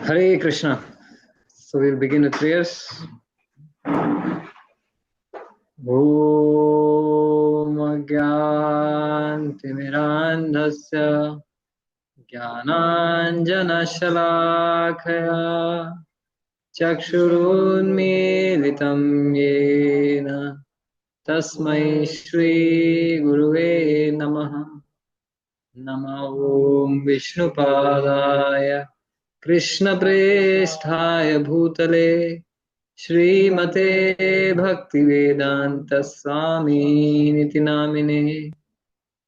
Hare Krishna. So we'll begin with prayers. Om Agyantimirandhasya Jnananjana Shalakaya Chakshurunmilitam Yena Tasmai Shri Guruve Namaha. Namo Om Vishnupadaya Krishna Presthaya Bhutale Srimate Bhaktivedanta Swami Niti Namine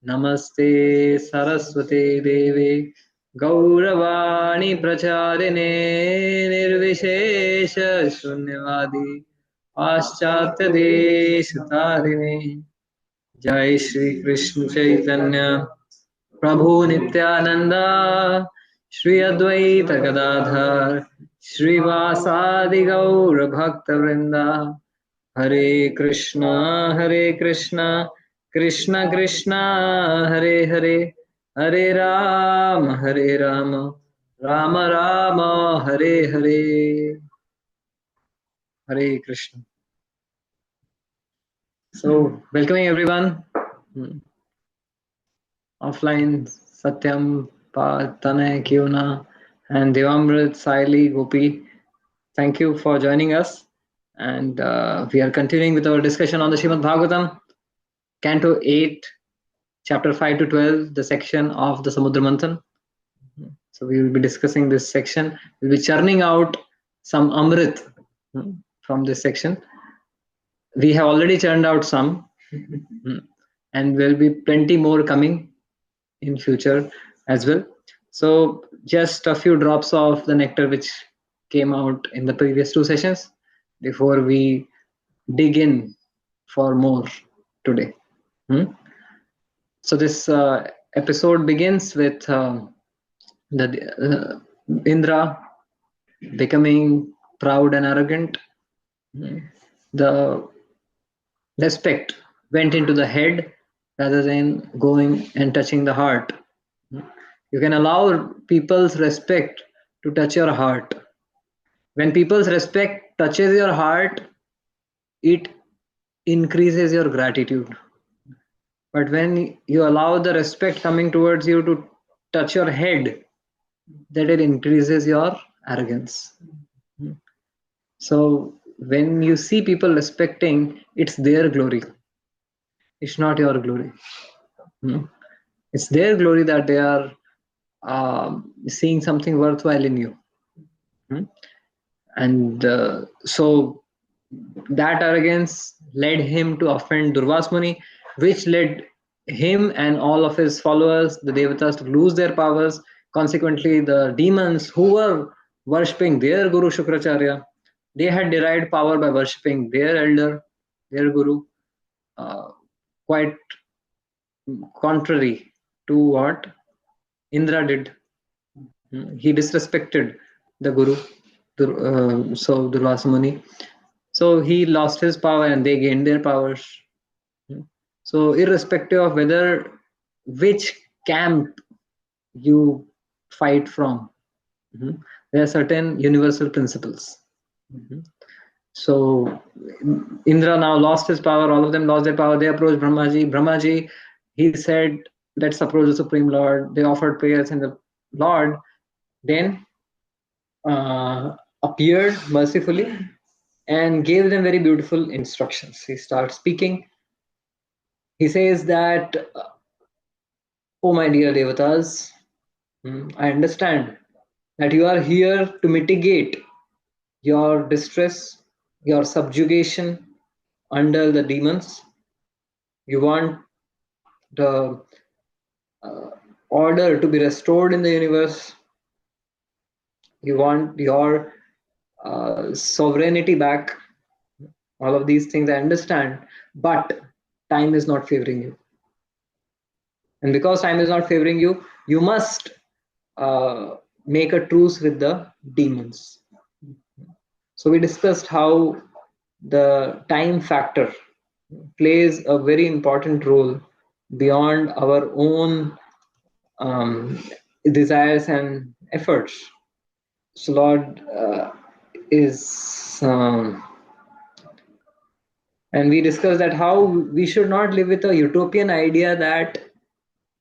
Namaste Saraswate Deve Gauravani Pracharine Nirvishesha Shunyavadi Paschatya Deshatarine Jai Shri Krishna Chaitanya Prabhu Nityananda Shri Advaita Gadadhar Shri Vasadi Gaura Bhakta Vrinda Hare Krishna Krishna Krishna Hare Hare Hare Rama Rama Rama Hare Hare. Hare Krishna. So welcoming everyone. Offline Satyam, Tanay, Kyuna, and Devamrit, Saili, Gopi. Thank you for joining us. And we are continuing with our discussion on the Srimad Bhagavatam, Canto 8, Chapter 5 to 12, the section of the Samudra Manthan. So we will be discussing this section. We'll be churning out some Amrit from this section. We have already churned out some, and there will be plenty more coming in future as well. So just a few drops of the nectar which came out in the previous two sessions before we dig in for more today. So this episode begins with the Indra becoming proud and arrogant. The respect went into the head rather than going and touching the heart. You can allow people's respect to touch your heart. When people's respect touches your heart, it increases your gratitude. But when you allow the respect coming towards you to touch your head, that it increases your arrogance. So when you see people respecting, it's their glory. It's not your glory. It's their glory that they are seeing something worthwhile in you. And so that arrogance led him to offend Durvas Muni, which led him and all of his followers, the Devatas, to lose their powers. Consequently, the demons who were worshipping their Guru Shukracharya, they had derived power by worshipping their elder, their Guru, quite contrary to what Indra did. He disrespected the Guru, so Durvasa Muni. So he lost his power and they gained their powers. So irrespective of whether which camp you fight from, there are certain universal principles. So Indra now lost his power, all of them lost their power. They approached Brahmaji. Brahmaji, he said, let's approach the Supreme Lord. They offered prayers and the Lord then appeared mercifully and gave them very beautiful instructions. He starts speaking. He says that, oh my dear Devatas, I understand that you are here to mitigate your distress, your subjugation under the demons. You want the order to be restored in the universe. You want your sovereignty back. All of these things I understand, but time is not favoring you. And because time is not favoring you, you must make a truce with the demons. So we discussed how the time factor plays a very important role beyond our own desires and efforts. So Lord is, and we discussed that how we should not live with a utopian idea that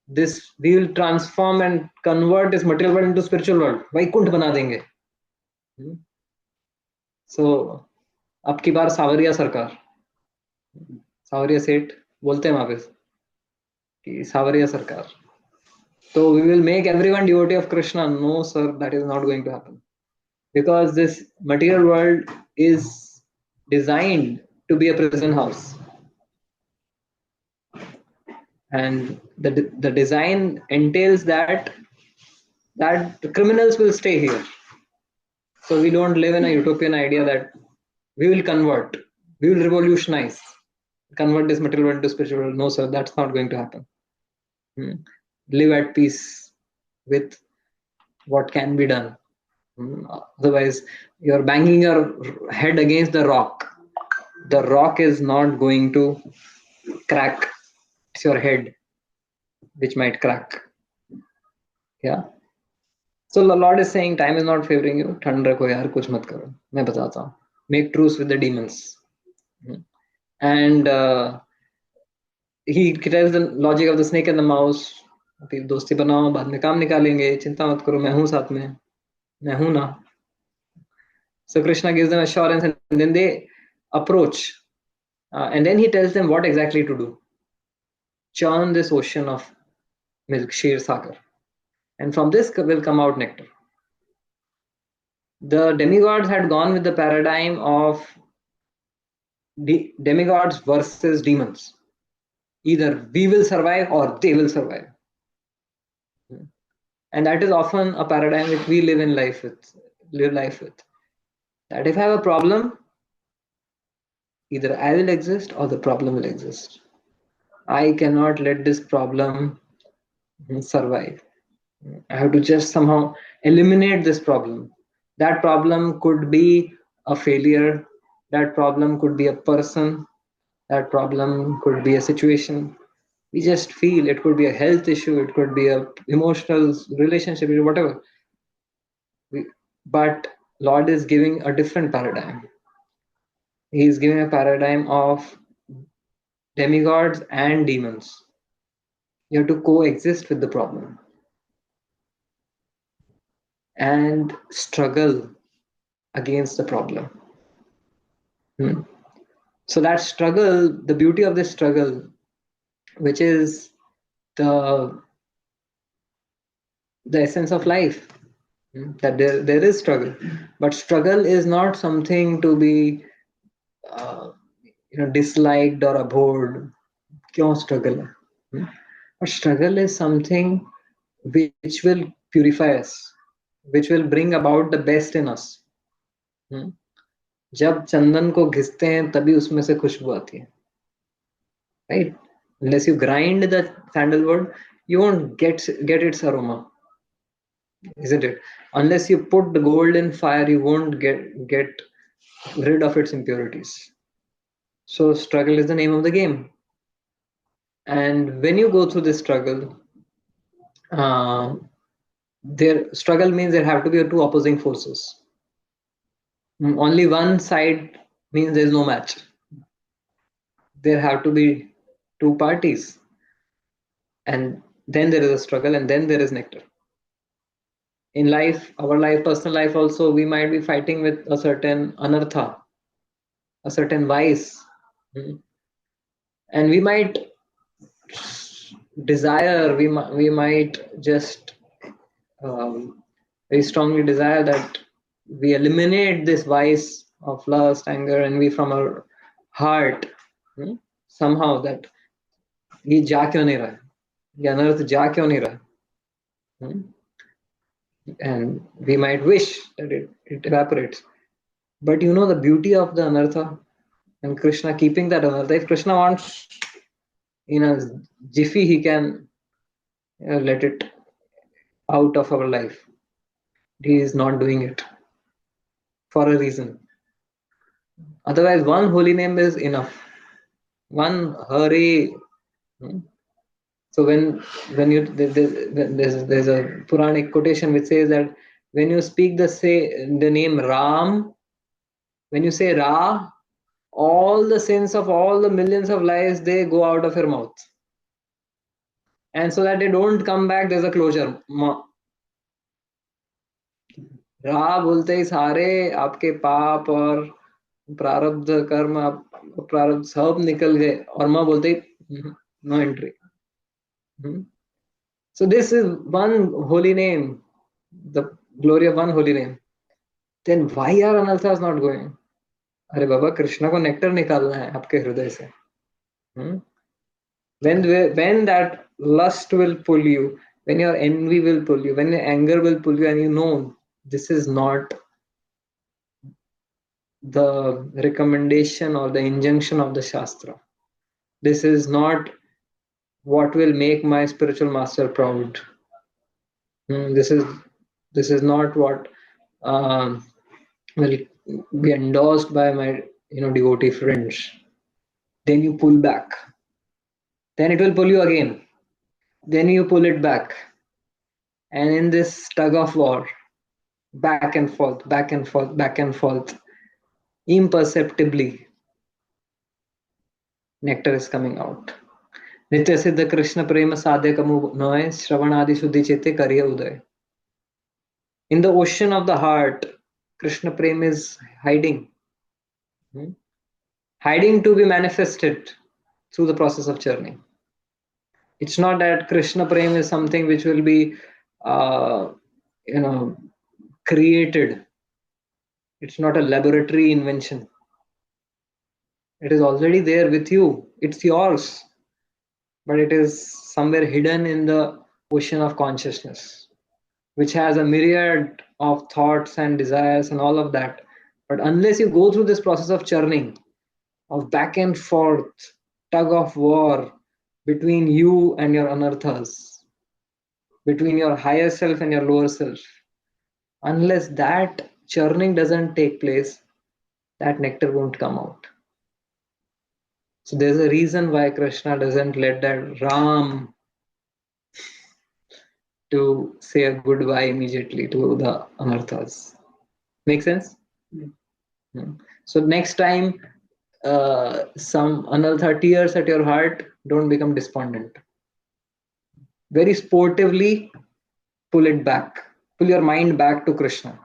this we will transform and convert this material world into spiritual world. Vaikuntha बना देंगे. So अब की बार सावरिया सरकार, सावरिया सेठ बोलते हैं वहां पे कि सावरिया सरकार. So we will make everyone devotee of Krishna. No, sir, that is not going to happen. Because this material world is designed to be a prison house. And the design entails that the criminals will stay here. So we don't live in a utopian idea that we will convert, we will revolutionize, convert this material world into spiritual world. No, sir, that's not going to happen. Live at peace with what can be done. Otherwise, you're banging your head against the rock. The rock is not going to crack. It's your head which might crack. Yeah. So the Lord is saying, time is not favoring you. ठंड रखो यार, कुछ मत करो. मैं बताता हूँ. Make truce with the demons. And he tells the logic of the snake and the mouse. दोस्ती बनाओ, बाद में काम निकालेंगे. चिंता मत करो, मैं हूँ साथ में. मैं हूँ ना. So Krishna gives them assurance, and then they approach. And then he tells them what exactly to do. Churn this ocean of milk, Kshir Sagar. And from this will come out nectar. The demigods had gone with the paradigm of demigods versus demons. Either we will survive or they will survive. And that is often a paradigm which we live life with. That if I have a problem, either I will exist or the problem will exist. I cannot let this problem survive. I have to just somehow eliminate this problem. That problem could be a failure. That problem could be a person. That problem could be a situation. We just feel it could be a health issue. It could be a emotional relationship, whatever. But Lord is giving a different paradigm. He is giving a paradigm of demigods and demons. You have to coexist with the problem and struggle against the problem. So that struggle, the beauty of this struggle, which is the essence of life, that there is struggle, but struggle is not something to be disliked or abhorred. Kyun struggle? But struggle is something which will purify us, which will bring about the best in us. जब चंदन को घिसते हैं तभी उसमें से खुशबू आती है, right? Unless you grind the sandalwood, you won't get its aroma, isn't it? Unless you put the gold in fire, you won't get rid of its impurities. So struggle is the name of the game. And when you go through this struggle, struggle means there have to be two opposing forces. Only one side means there is no match. There have to be two parties, and then there is a struggle, and then there is nectar. In life, our life, personal life also, we might be fighting with a certain anartha, a certain vice, and we might desire, we might just very strongly desire that we eliminate this vice of lust, anger, envy from our heart. Somehow that ये जा क्यों नहीं रहा, ये अनर्थ जा क्यों नहीं रहा, and we might wish that it evaporates. But you know the beauty of the anartha and Krishna keeping that anartha. If Krishna wants, in a jiffy, he can let it out of our life. He is not doing it for a reason. Otherwise, one holy name is enough. One Hare. So when you there's a Puranic quotation which says that when you speak the name Ram, when you say Ra, all the sins of all the millions of lives, they go out of your mouth, and so that they don't come back, there's a closure. रा बोलते ही सारे आपके पाप और प्रारब्ध कर्म प्रारब्ध सब निकल गए, और माँ बोलते ही no entry. So this is one holy name, the glory of one holy name. Then why are anarthas not going? अरे बाबा, कृष्णा को नेक्टर निकालना है आपके हृदय से. When that lust will pull you, when your envy will pull you, when your anger will pull you, and you know this is not the recommendation or the injunction of the Shastra. This is not what will make my spiritual master proud. This is not what will be endorsed by my devotee friends. Then you pull back. Then it will pull you again. Then you pull it back. And in this tug of war, back and forth, back and forth, back and forth, imperceptibly, nectar is coming out. नित्य सिद्ध कृष्ण प्रेम साध्य कमु नय श्रवण आदि शुद्धि चेते करिय उदय. In the ocean of the heart, Krishna Prem is hiding. Hiding to be manifested through the process of churning. It's not that Krishna Prem is something which will be, created. It's not a laboratory invention. It is already there with you. It's yours. But it is somewhere hidden in the ocean of consciousness, which has a myriad of thoughts and desires and all of that. But unless you go through this process of churning, of back and forth, tug of war between you and your anarthas, between your higher self and your lower self, unless that churning doesn't take place, that nectar won't come out. So there's a reason why Krishna doesn't let that Ram to say a goodbye immediately to the anarthas. Make sense? So next time some anartha tears at your heart, don't become despondent. Very sportively pull it back. Pull your mind back to Krishna.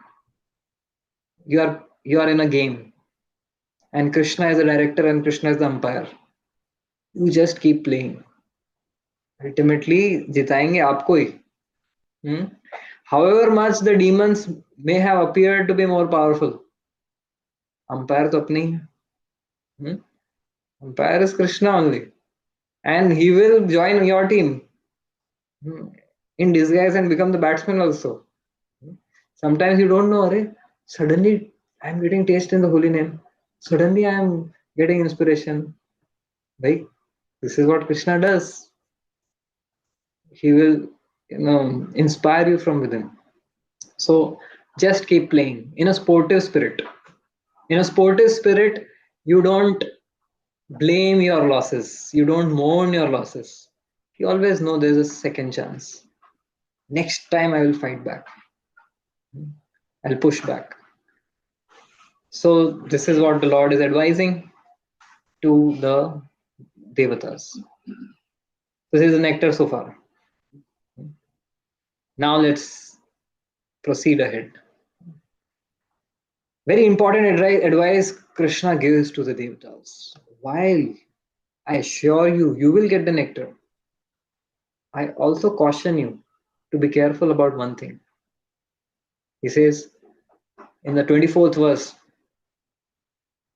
You are in a game, and Krishna is the director and Krishna is the umpire. You just keep playing. Ultimately, जिताएंगे आपको ही. However much the demons may have appeared to be more powerful, umpire तो अपनी है. Umpire is Krishna only, and he will join your team in disguise and become the batsman also. Sometimes you don't know, suddenly I am getting taste in the holy name. Suddenly I am getting inspiration. Right? This is what Krishna does. He will, inspire you from within. So just keep playing in a sportive spirit. In a sportive spirit, you don't blame your losses. You don't mourn your losses. You always know there's a second chance. Next time I will fight back. I'll push back. So this is what the Lord is advising to the devatas. This is the nectar so far. Now let's proceed ahead. Very important advice Krishna gives to the devatas. While I assure you, you will get the nectar, I also caution you to be careful about one thing. He says in the 24th verse,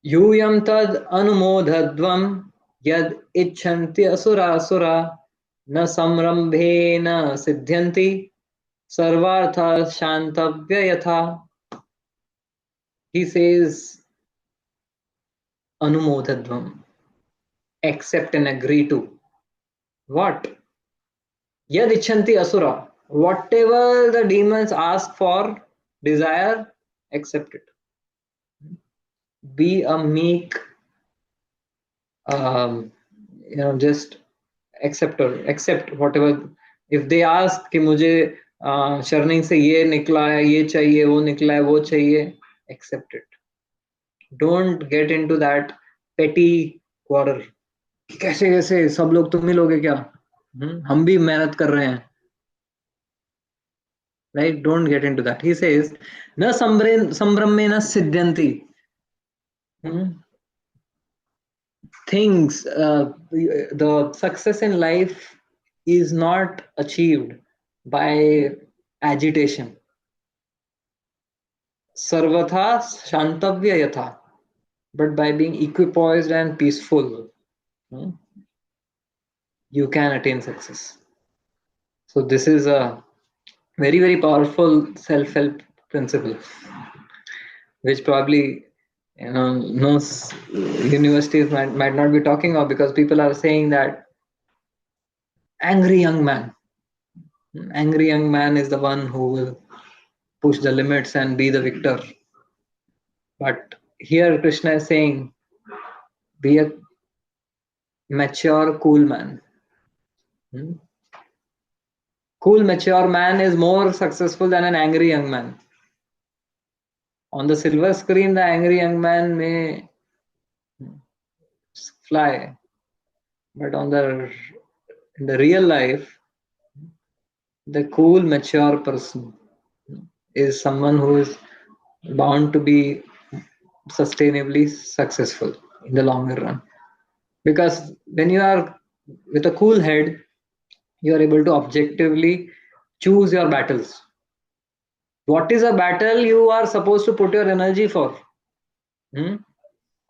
Yuyam tad anumodhadvam yad icchanti asura asura na samrambhena siddhyanti sarvartha shantavya yatha. He says anumodhadvam, accept and agree to. What? Yad icchanti asura. Whatever the demons ask for, desire, accept it. Be a meek, just accept whatever. If they ask कि मुझे churning से ये निकला है, ये चाहिए, वो निकला है, वो चाहिए, accept it. Don't get into that petty quarrel. कैसे कैसे सब लोग तुम ही लोगे क्या? हम भी मेहनत कर रहे हैं. Right? Don't get into that. He says, "Na sambrahmena siddhyanti." Things, the success in life is not achieved by agitation. Sarvatha shantavya yatha, but by being equipoised and peaceful, you can attain success. So this is a very, very powerful self-help principle, which probably no universities might not be talking of, because people are saying that angry young man is the one who will push the limits and be the victor. But here Krishna is saying, be a mature, cool man. Cool, mature man is more successful than an angry young man. On the silver screen, the angry young man may fly, but in the real life, the cool, mature person is someone who is bound to be sustainably successful in the longer run. Because when you are with a cool head, you are able to objectively choose your battles. What is a battle you are supposed to put your energy for?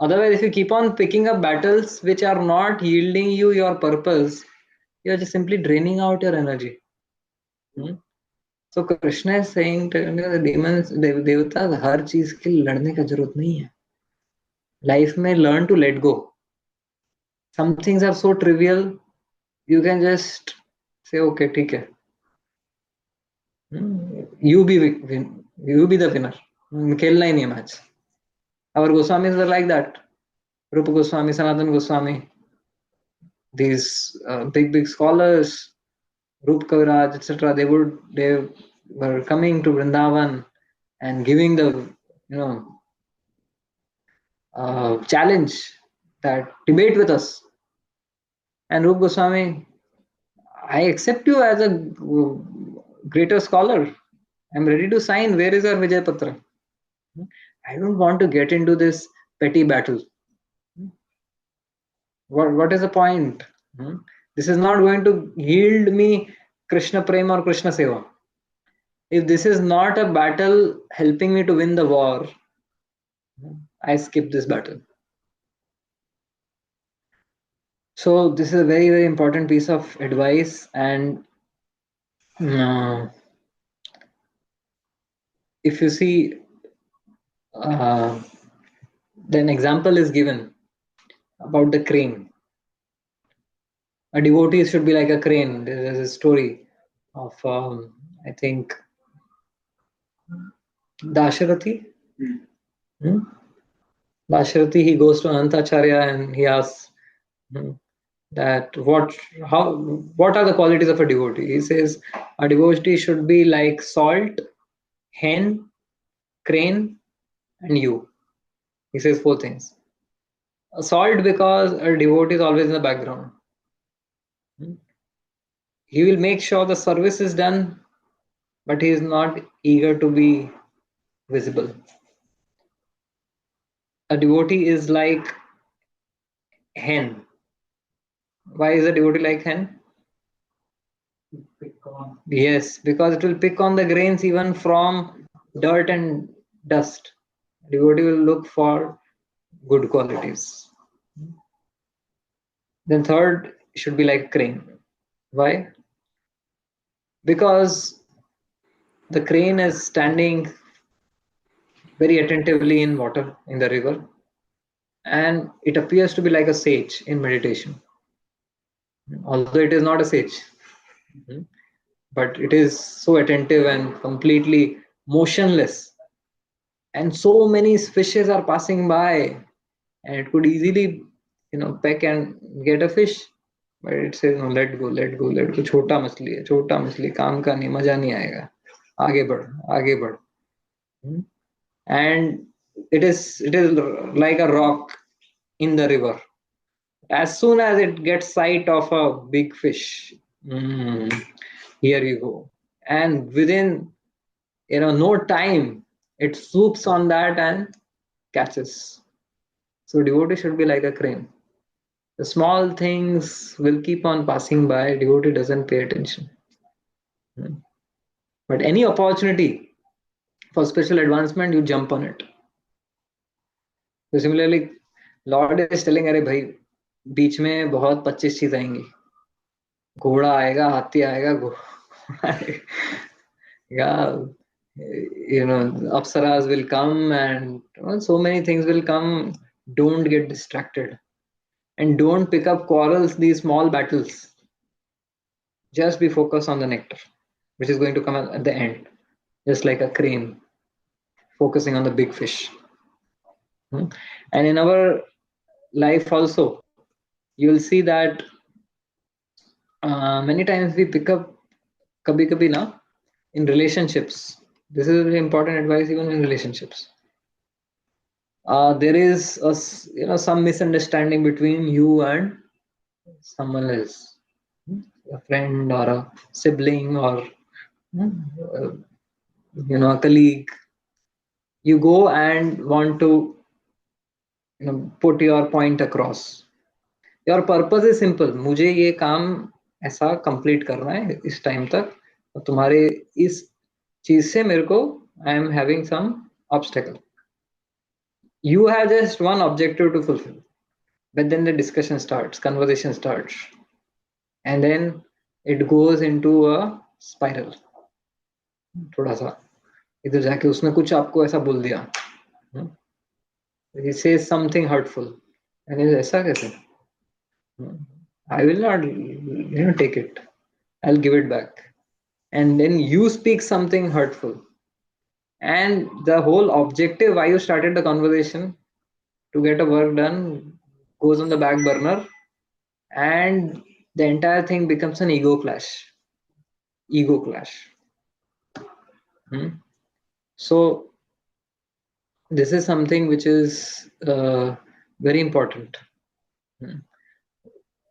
Otherwise, if you keep on picking up battles which are not yielding you your purpose, you are just simply draining out your energy. So Krishna is saying to the demons, देवता, हर चीज के लिए लड़ने का जरूरत नहीं है. Life में learn to let go. Some things are so trivial, you can just say, okay, ठीक है. You be the winner. खेलना ही नहीं है match. Our Goswamis were like that. Rupa Goswami, Sanatana Goswami, these big scholars, Rup Kaviraj, etc. They were coming to Vrindavan and giving the challenge that debate with us. And Rup Goswami, I accept you as a greater scholar. I'm ready to sign. Where is our Vijay Patra? I don't want to get into this petty battle. What is the point? This is not going to yield me Krishna Prema or Krishna Seva. If this is not a battle helping me to win the war, I skip this battle. So this is a very, very important piece of advice. And if you see, then example is given about the crane. A devotee should be like a crane. There is a story of, I think, Dasharathi. Dasharathi, he goes to Anantacharya and he asks that what are the qualities of a devotee? He says a devotee should be like salt, hen, crane, and you. He says 4 things. Salt, because a devotee is always in the background. He will make sure the service is done, but he is not eager to be visible. A devotee is like hen. Why is a devotee like hen? Yes, because it will pick on the grains even from dirt and dust. Devotee will look for good qualities. Then third should be like crane. Why? Because the crane is standing very attentively in water, in the river, and it appears to be like a sage in meditation. Although it is not a sage, but it is so attentive and completely motionless. And so many fishes are passing by, and it could easily, peck and get a fish. But it says no, let go, let go, let go. छोटा मछली है, छोटा मछली, काम का नहीं, मजा नहीं आएगा, आगे बढ़, आगे बढ़. And it is like a rock in the river. As soon as it gets sight of a big fish, mm, here you go. And within no time, it swoops on that and catches. So devotee should be like a crane. The small things will keep on passing by. Devotee doesn't pay attention. But any opportunity for special advancement, you jump on it. So similarly, Lord is telling, अरे भाई बीच में बहुत 25 चीज आएंगी. घोड़ा आएगा, हाथी आएगा, घोड़ा आएगा, apsaras will come, and so many things will come. Don't get distracted, and don't pick up quarrels, these small battles. Just be focused on the nectar, which is going to come at the end, just like a crane focusing on the big fish. And in our life also, you will see that many times we pick up kabhi kabhi na in relationships. This is very important advice even in relationships. There is some misunderstanding between you and someone else, a friend or a sibling or a colleague. You go and want to put your point across. Your purpose is simple. मुझे ये काम ऐसा complete करना है इस time तक, और तुम्हारे इस चीज से मेरे को I am having some obstacle. You have just one objective to fulfill, but then the discussion starts, conversation starts, and then it goes into a spiral. थोड़ा सा इधर जाके उसने कुछ आपको ऐसा बोल दिया, he says something hurtful, and ऐसा कैसे? I will not take it. I'll give it back. And then you speak something hurtful, and the whole objective why you started the conversation to get a work done goes on the back burner, and the entire thing becomes an ego clash. So this is something which is very important.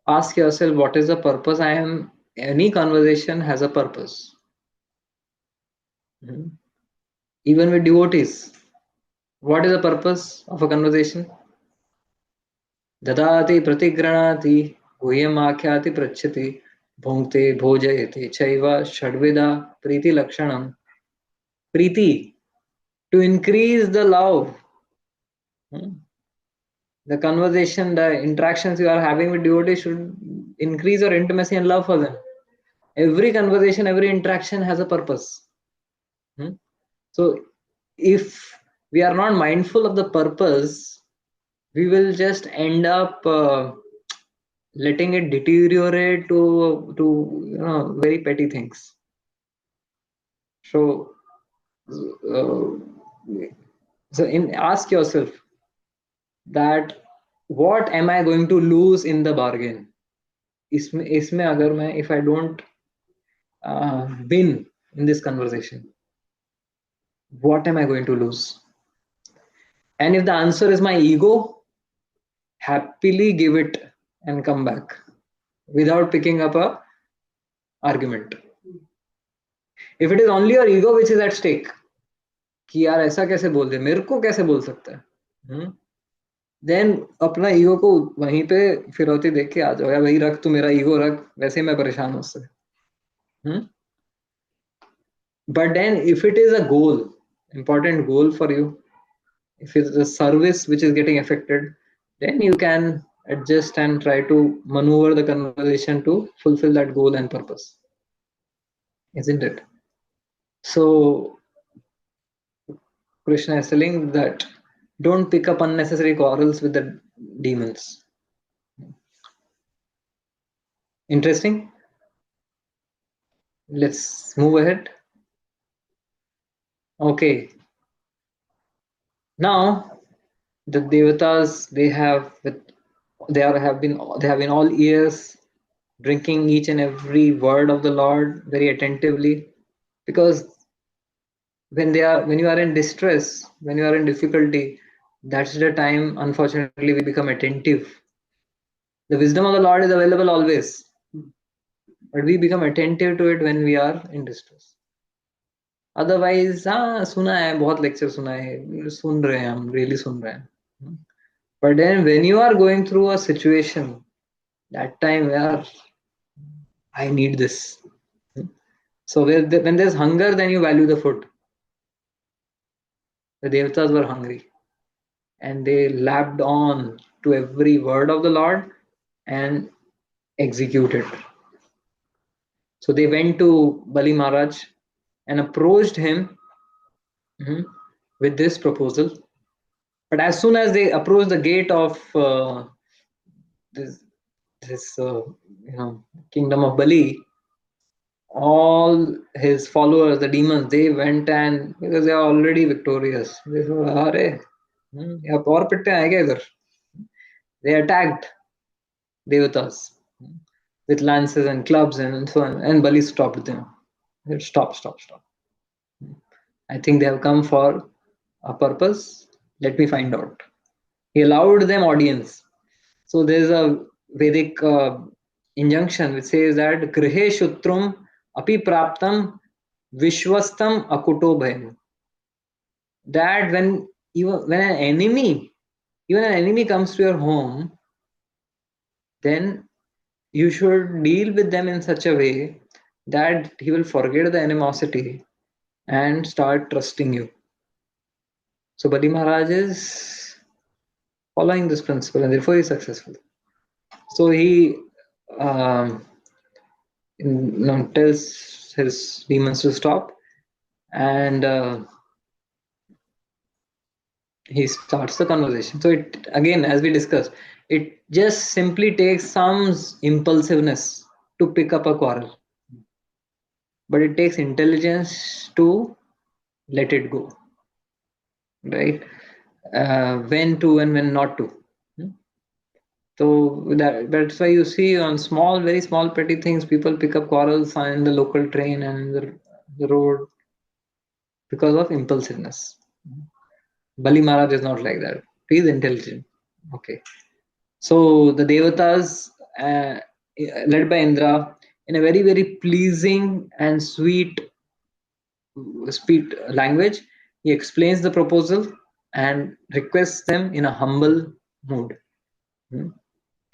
Ask yourself, what is the purpose? Any conversation has a purpose. Even with devotees, what is the purpose of a conversation? ददाति प्रतिगृह्णाति गुह्यमाख्याति पृच्छति भुङ्क्ते भोजयति चैव षड्विधा प्रीति लक्षणम. Preeti, to increase the love, the conversation, the interactions you are having with devotees should increase your intimacy and love for them. Every conversation, every interaction has a purpose. So if we are not mindful of the purpose, we will just end up letting it deteriorate to very petty things. So ask yourself that what am I going to lose in the bargain? इसमें अगर मैं, if I don't win in this conversation, what am I going to lose? And if the answer is my ego, happily give it and come back without picking up a argument. If it is only your ego which is at stake, कि यार ऐसा कैसे बोल दे, मेरे को कैसे बोल सकता है, देन अपना ईगो को वहीं पे फिरौती देख के आ जाओ, यार वही रख, तू मेरा ईगो रख, वैसे ही मैं परेशान हूं उससे. But then if it is a goal, important goal for you, if it's a service which is getting affected, then you can adjust and try to maneuver the conversation to fulfill that goal and purpose, isn't it? So Krishna is telling that don't pick up unnecessary quarrels with the demons. Interesting. Let's move ahead. Okay. Now the devatas, they have been all ears drinking each and every word of the Lord very attentively, because when you are in distress, when you are in difficulty, that's the time unfortunately we become attentive. The wisdom of the Lord is available always, but we become attentive to it when we are in distress. Otherwise, हाँ सुना है, बहुत lecture सुना है, सुन रहे हैं हम, really सुन रहे हैं. But then when you are going through a situation, that time where I need this. So when there's hunger, then you value the food. The devatas were hungry, and they lapped on to every word of the Lord and executed. So they went to Bali Maharaj and approached him with this proposal. But as soon as they approached the gate of this, this kingdom of Bali, all his followers, the demons, they went, and because they are already victorious, they said, "Arey, यहाँ और पिट्टे आएंगे इधर." They attacked devatas with lances and clubs and so on, and Bali stopped them. He said, "Stop, stop, stop. I think they have come for a purpose. Let me find out." He allowed them audience. So there's a Vedic injunction which says that Grihe Shutrum Api Praptam Vishwastam Akuto Bhayan. That when even an enemy comes to your home, then you should deal with them in such a way that he will forget the animosity and start trusting you. So Bali Maharaj is following this principle, and therefore he is successful. So he tells his demons to stop, and he starts the conversation. So it again, as we discussed, it just simply takes some impulsiveness to pick up a quarrel, but it takes intelligence to let it go, right? When to and when not to. So that's why you see on small, very small, petty things, people pick up quarrels in the local train and in the road because of impulsiveness. Bali Maharaj is not like that. He is intelligent. Okay. So the Devatas, led by Indra, in a very, very pleasing and sweet language, he explains the proposal and requests them in a humble mood.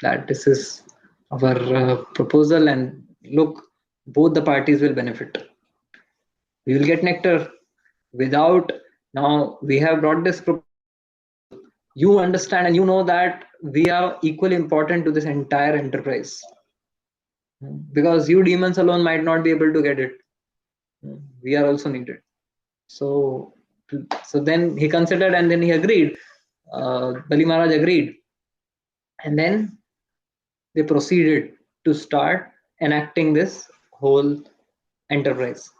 That this is our proposal, and look, both the parties will benefit. We will get nectar without. Now we have brought this proposal. You understand and you know that we are equally important to this entire enterprise, because you demons alone might not be able to get it. We are also needed. So then he considered, and then he agreed. Bali Maharaj agreed, and then they proceeded to start enacting this whole enterprise.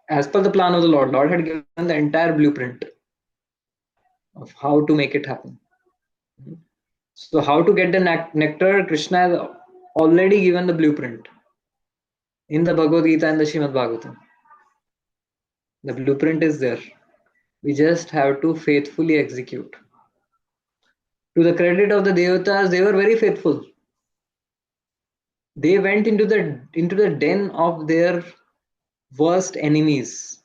As per the plan of the Lord had given the entire blueprint of how to make it happen. So how to get the nectar, Krishna has already given the blueprint in the Bhagavad Gita and the Srimad Bhagavatam. The blueprint is there. We just have to faithfully execute. To the credit of the Devatas, they were very faithful. They went into the den of their worst enemies,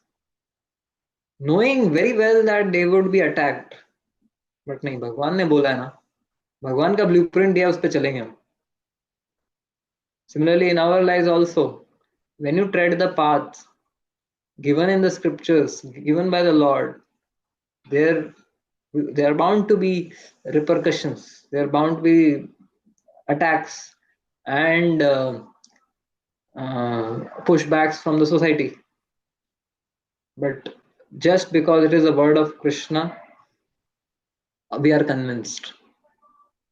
knowing very well that they would be attacked. But नहीं, भगवान ने बोला है ना, भगवान का blueprint दिया, उस पे चलेंगे हम. Similarly, in our lives also, when you tread the path given in the scriptures, given by the Lord, there are bound to be repercussions. There are bound to be attacks and pushbacks from the society. But just because it is a word of Krishna, we are convinced.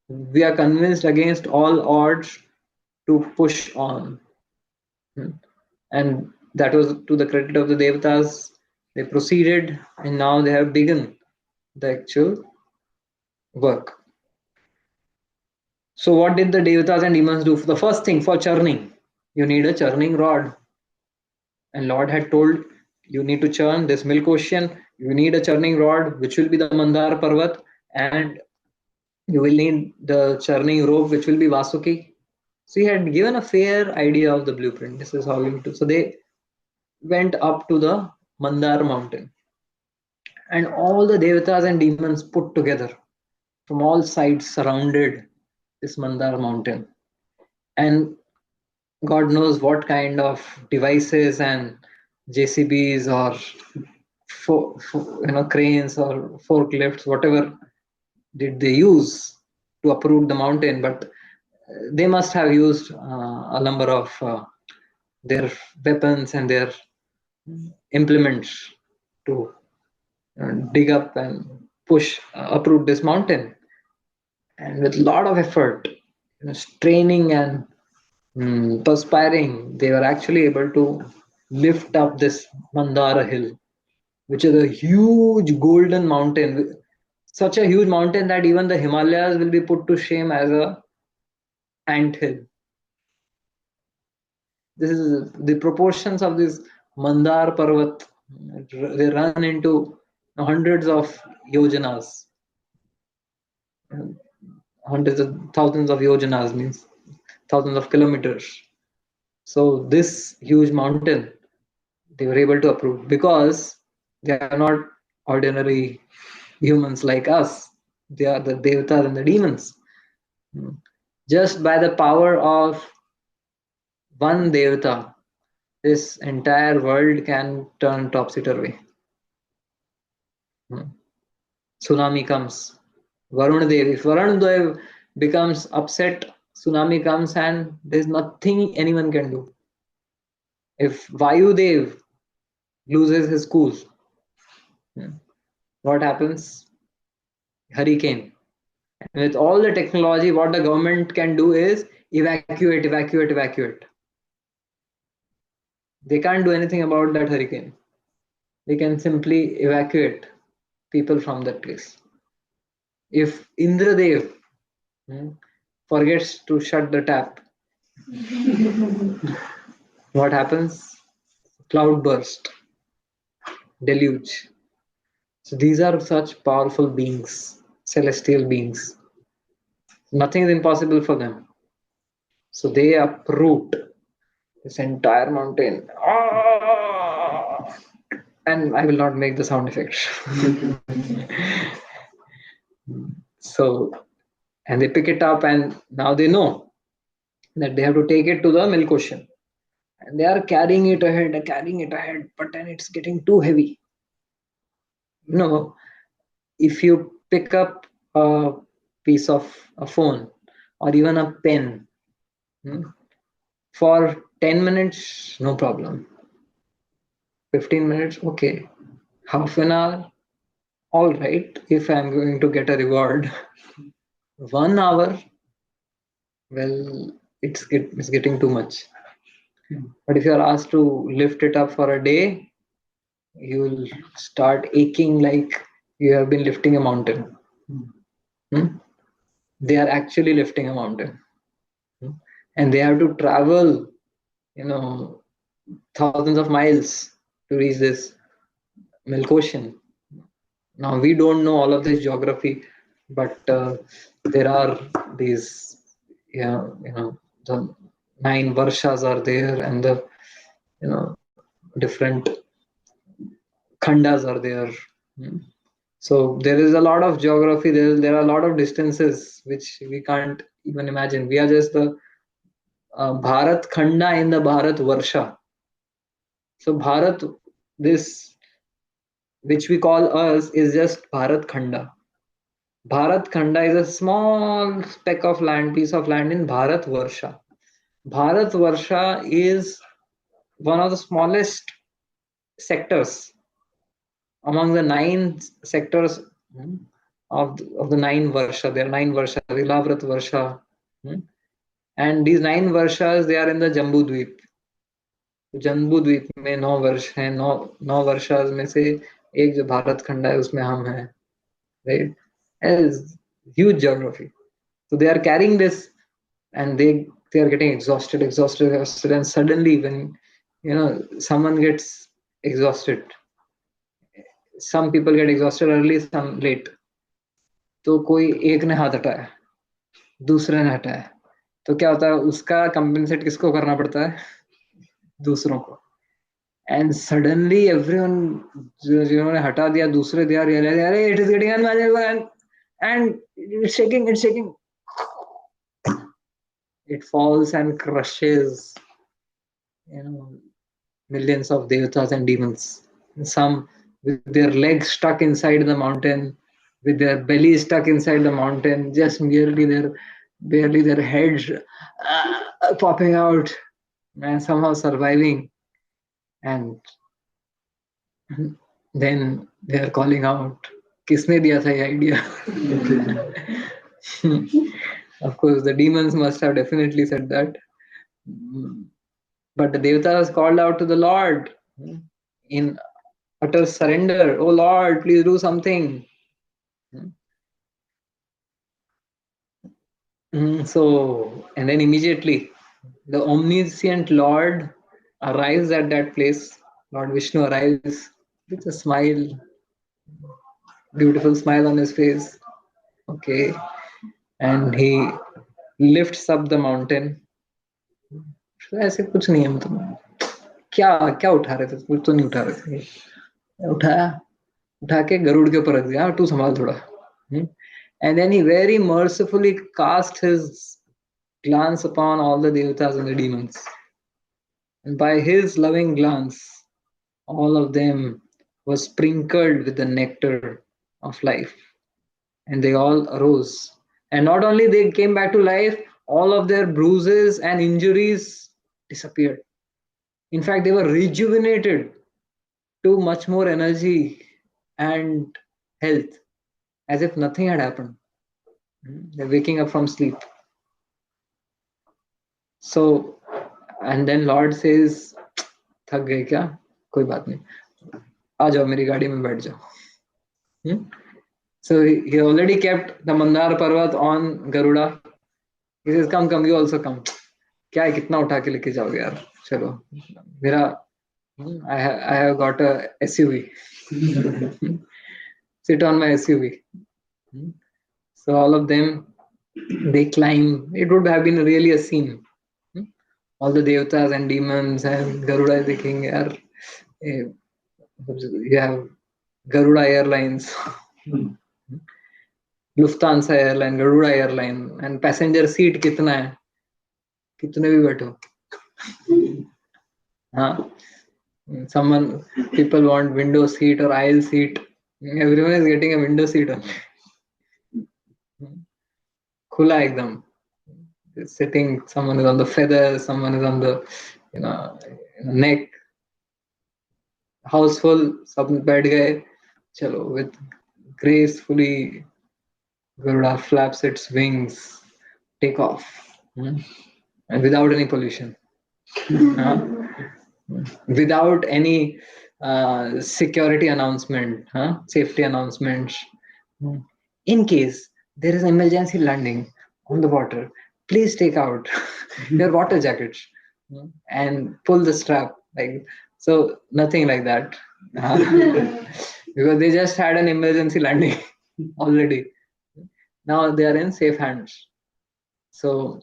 We are convinced against all odds to push on. And that was to the credit of the Devatas. They proceeded, and now they have begun the actual work. So what did the Devatas and demons do? The first thing, for churning, you need a churning rod. And Lord had told, you need to churn this milk ocean, you need a churning rod, which will be the Mandar Parvat, and you will need the churning rope, which will be Vasuki. So he had given a fair idea of the blueprint. This is how we need to. So they went up to the Mandar mountain, and all the Devatas and demons put together from all sides surrounded this Mandar mountain. And God knows what kind of devices and JCBs or cranes or forklifts, whatever did they use to uproot the mountain, but they must have used a number of their weapons and their implements to dig up and push uproot this mountain. And with a lot of effort, straining and perspiring, they were actually able to lift up this Mandara hill, which is a huge golden mountain, such a huge mountain that even the Himalayas will be put to shame as a ant hill. This is the proportions of this Mandar Parvat. They run into hundreds of yojanas, hundreds of thousands of yojanas means thousands of kilometers. So this huge mountain, they were able to uproot because they are not ordinary humans like us. They are the devatas and the demons. Just by the power of one devata, this entire world can turn topsy-turvy. Tsunami comes. Varun Dev, if Varun Dev becomes upset, tsunami comes and there's nothing anyone can do. If Vayu Dev loses his cool, what happens? Hurricane. And with all the technology, what the government can do is evacuate, evacuate, evacuate. They can't do anything about that hurricane. They can simply evacuate people from that place. If Indradev forgets to shut the tap, what happens? Cloud burst, deluge. So these are such powerful beings, celestial beings. Nothing is impossible for them. So they uproot this entire mountain. And I will not make the sound effects. So, and they pick it up, and now they know that they have to take it to the milk ocean. And they are carrying it ahead, but then it's getting too heavy. If you pick up a piece of a phone or even a pen for 10 minutes, no problem. 15 minutes, okay. Half an hour, all right, if I'm going to get a reward. 1 hour, well, it's getting too much. But if you're asked to lift it up for a day, you will start aching like you have been lifting a mountain. They are actually lifting a mountain. And they have to travel, thousands of miles to reach this milk ocean. Now we don't know all of this geography, but there are these, the 9 varshas are there, and the different khandas are there. So there is a lot of geography. There are a lot of distances which we can't even imagine. We are just the Bharat Khanda in the Bharat Varsha. So Bharat, this which we call us, is just Bharat Khanda. Bharat Khanda is a small speck of land, piece of land in Bharat Varsha. Bharat Varsha is one of the smallest sectors among the 9 sectors of the 9 Varsha. There are 9 Varsha, Rilavrat Varsha. And these 9 Varshas, they are in the Jambu Dweep. Jambu द्वीप में 9 वर्ष हैं, 9 वर्षास में से एक जो भारत खंड है उसमें हम हैं, right? As huge geography. So they are carrying this and they are getting exhausted, and suddenly when someone gets exhausted, some people get exhausted early, some late. तो कोई एक ने हाथ हटाया, दूसरे ने हटाया, तो क्या होता है, उसका कंपेंसेट किसको करना पड़ता है? दूसरों को. एंड सडनली एवरीवन, जिन्होंने हटा दिया दूसरे, दे आर रियलाइज, अरे it is getting unmanageable and it's shaking, it falls and crushes millions of devatas and demons, some with their legs stuck inside the mountain, with their belly stuck inside the mountain, just barely their heads popping out and somehow surviving. And then they are calling out, किसने दिया था ये idea? Of course the demons must have definitely said that, but the devatas called out to the Lord in utter surrender. Oh Lord, please do something. So, and then immediately the omniscient Lord arrives at that place. Lord Vishnu arrives with a smile, beautiful smile on his face. Okay. And he lifts up the mountain. ऐसे कुछ नहीं है, मतलब क्या क्या उठा रहे थे? कुछ तो नहीं उठा रहे थे. उठाया, उठा के गरुड़ के ऊपर रख दिया, तू संभाल थोड़ा. And then he very mercifully cast his glance upon all the devatas and the demons. And by his loving glance, all of them were sprinkled with the nectar of life. And they all arose. And not only they came back to life, all of their bruises and injuries disappeared. In fact, they were rejuvenated to much more energy and health, as if nothing had happened. They're waking up from sleep. So, and then Lord says, थक गए क्या? कोई बात नहीं, आ जाओ मेरी गाड़ी में बैठ जाओ. So he already kept the Mandar Parvat on Garuda. He says, come, you also come. क्या है, कितना उठा के लेके जाओगे यार, चलो मेरा, I have got a SUV. Sit on my SUV. So all of them, they climb. It would have been really a scene. All the devatas and demons and Garuda is the king. You have Garuda Airlines, Lufthansa Airline, Garuda Airline, and passenger seat कितना है? कितने भी बैठो. हाँ, people want window seat or aisle seat. Everyone is getting a window seat only. खुला एकदम. Sitting, someone is on the feather, someone is on the neck. House full, सब बैठ गए. चलो, with gracefully Garuda flaps its wings, take off, and without any pollution, without any security announcement, safety announcements. In case there is emergency landing on the water, please take out your water jackets and pull the strap. Like, so nothing like that, because they just had an emergency landing already. Now they are in safe hands. So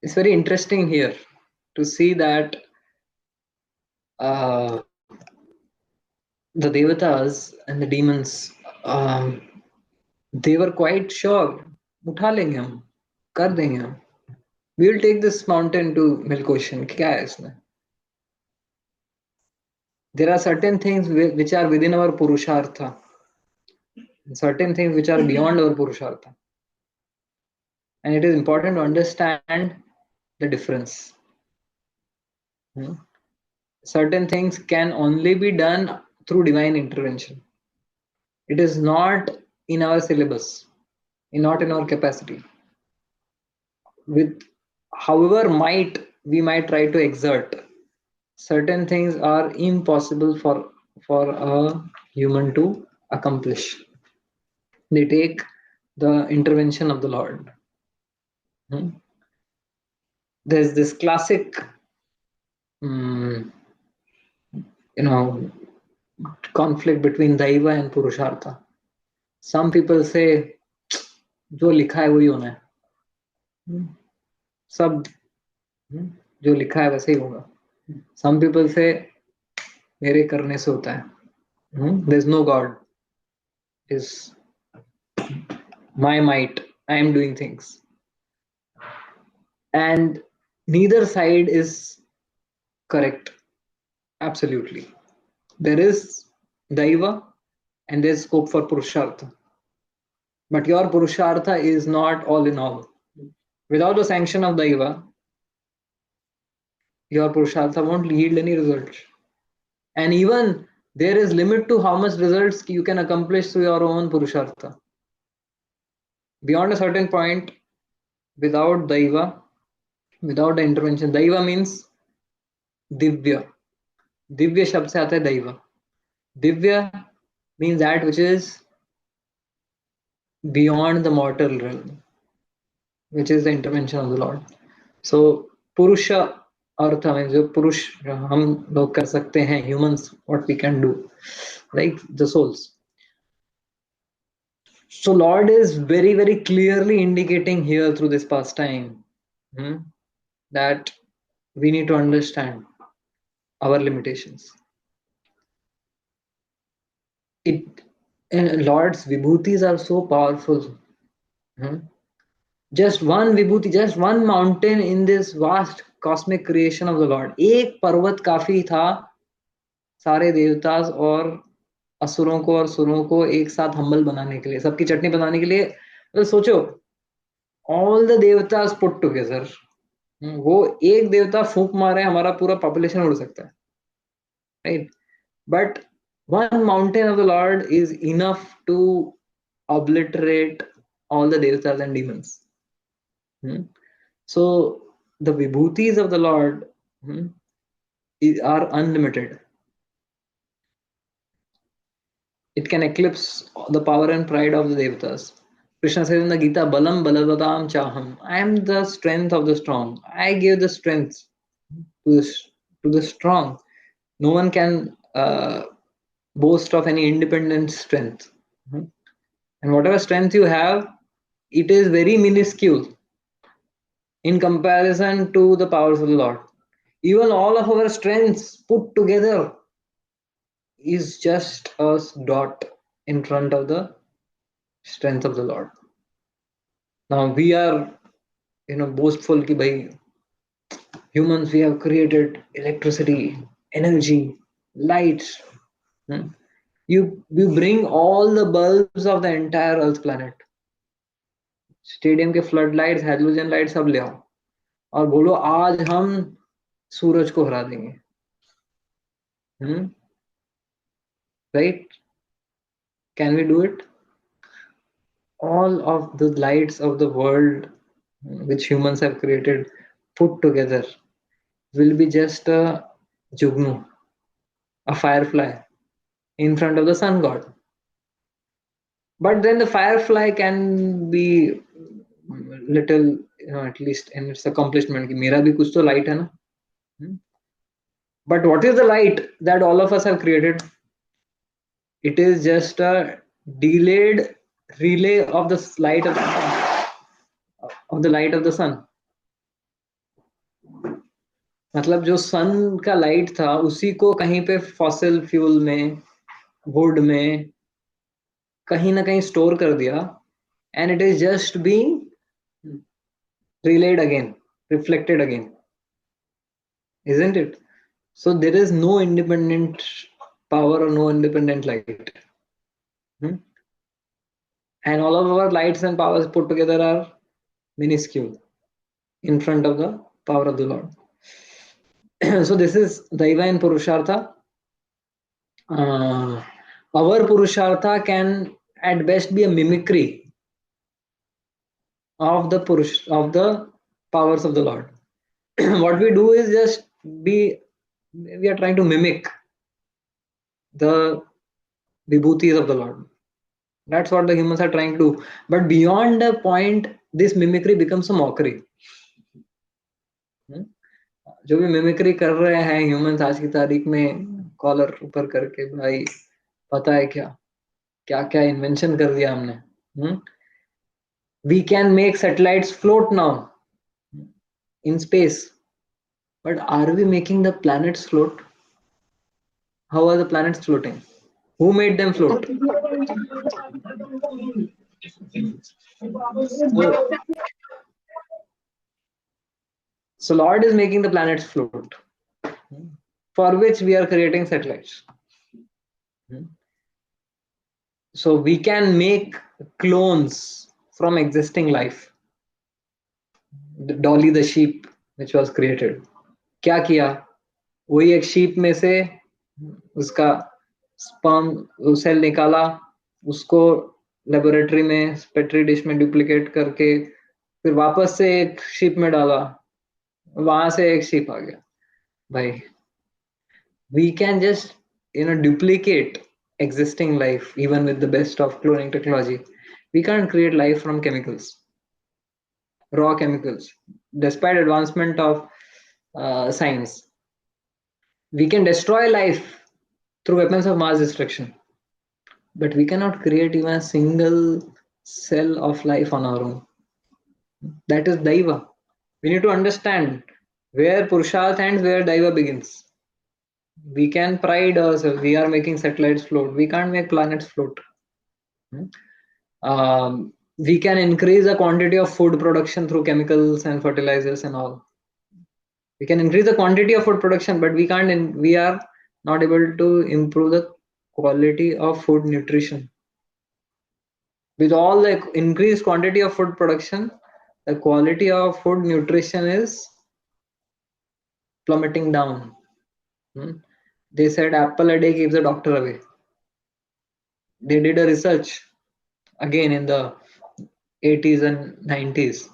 it's very interesting here to see that the devatas and the demons, they were quite sure, उठा लेंगे हम, कर देंगे हम. We will take this mountain to Milk Ocean. क्या है इसमें? There are certain things which are within our Purushartha, and certain things which are beyond our Purushartha. And it is important to understand the difference. Certain things can only be done through divine intervention. It is not in our syllabus, not in our capacity. With however might we might try to exert, certain things are impossible for a human to accomplish. They take the intervention of the Lord. Hmm? There's this classic, mm, you know, conflict between Daiva and Purushartha. Some people say, जो लिखा है वही होना है. Hmm? सब जो लिखा है वैसे ही होगा. Some people say, मेरे करने से होता है. There's no God. Is my might. I am doing things. And neither side is correct. Absolutely. There is Daiva and there's scope for Purushartha. But your Purushartha is not all in all. Without the sanction of Daiva, your Purushartha won't yield any results. And even there is limit to how much results you can accomplish through your own Purushartha. Beyond a certain point, without Daiva, without the intervention, Daiva means Divya. Divya शब्द से आता है दैव. Divya means that which is beyond the mortal realm, which is the intervention of the Lord. So Purusha artha means जो पुरुष हम लोग कर सकते हैं, humans, what we can do, like the souls. So Lord is very, very clearly indicating here through this pastime that we need to understand our limitations. Lord's vibhutis are so powerful. Just one vibhuti, just one mountain in this vast cosmic creation of the Lord. एक पर्वत काफी था सारे देवतास और असुरों को और सुरों को एक साथ हम्बल बनाने के लिए, सबकी चटनी बनाने के लिए. तो सोचो, ऑल द देवतास पुट टुगेदर, वो एक देवता फूंक मारे हमारा पूरा पॉपुलेशन उड़ सकता है, right? But one mountain of the Lord is enough to obliterate all the devatas and demons. So the vibhutis of the Lord are unlimited. It can eclipse the power and pride of the devatas. Krishna says in the Gita, Balam Balavatam Chaham. I am the strength of the strong. I give the strength to the strong. No one can boast of any independent strength. And whatever strength you have, it is very minuscule in comparison to the powers of the Lord. Even all of our strengths put together is just a dot in front of the strength of the Lord. Now we are, boastful ki bhai, humans, we have created electricity, energy, lights. You bring all the bulbs of the entire Earth planet, stadium के flood lights, hydrogen light सब ले आओ और बोलो आज हम सूरज को हरा देंगे. Right? Can we do it? All of the lights of the world which humans have created put together will be just a jugnu, a firefly in front of the sun god. But then the firefly can be little, at least in its accomplishment, कि मेरा भी कुछ तो light है ना. But what is the light that all of us have created? It is just a delayed relay of the light of the light of the sun. मतलब जो सन का लाइट था उसी को कहीं पे फॉसिल फ्यूल में, वुड में कहीं ना कहीं स्टोर कर दिया, and it is just being relayed again, reflected again, isn't it? So there is no independent power or no independent light. And all of our lights and powers put together are minuscule in front of the power of the Lord. So this is Daiva and Purushartha. Our Purushartha can at best be a mimicry of the powers of the Lord. What we do is just we are trying to mimic the vibhutis of the Lord. That's what the humans are trying to do. But beyond the point this mimicry becomes a mockery. जो भी mimicry कर रहे हैं humans आज की तारीख में, collar ऊपर करके, भाई पता है क्या क्या क्या इन्वेंशन कर दिया हमने. We can make satellites float now in space, but are we making the planets float? How are the planets floating? Who made them float? So Lord is making the planets float, for which we are creating satellites. So we can make clones from existing life. Dolly the sheep which was created, क्या किया? वही एक sheep में से उसका sperm cell निकाला, उसको laboratory में पेट्री डिश में डुप्लीकेट करके फिर वापस से एक शीप में डाला, वहां से एक शीप आ गया. भाई we can just duplicate existing life even with the best of cloning technology. We can't create life from chemicals, raw chemicals, despite advancement of science. We can destroy life through weapons of mass destruction, but we cannot create even a single cell of life on our own. That is Daiva. We need to understand where Purushartha ends, where Daiva begins. We can pride ourselves. We are making satellites float. We can't make planets float. We can increase the quantity of food production through chemicals and fertilizers and all. We can increase the quantity of food production, but we can't. We are not able to improve the quality of food nutrition. With all the increased quantity of food production, the quality of food nutrition is plummeting down. They said apple a day keeps the doctor away. They did a research again in the 80s and 90s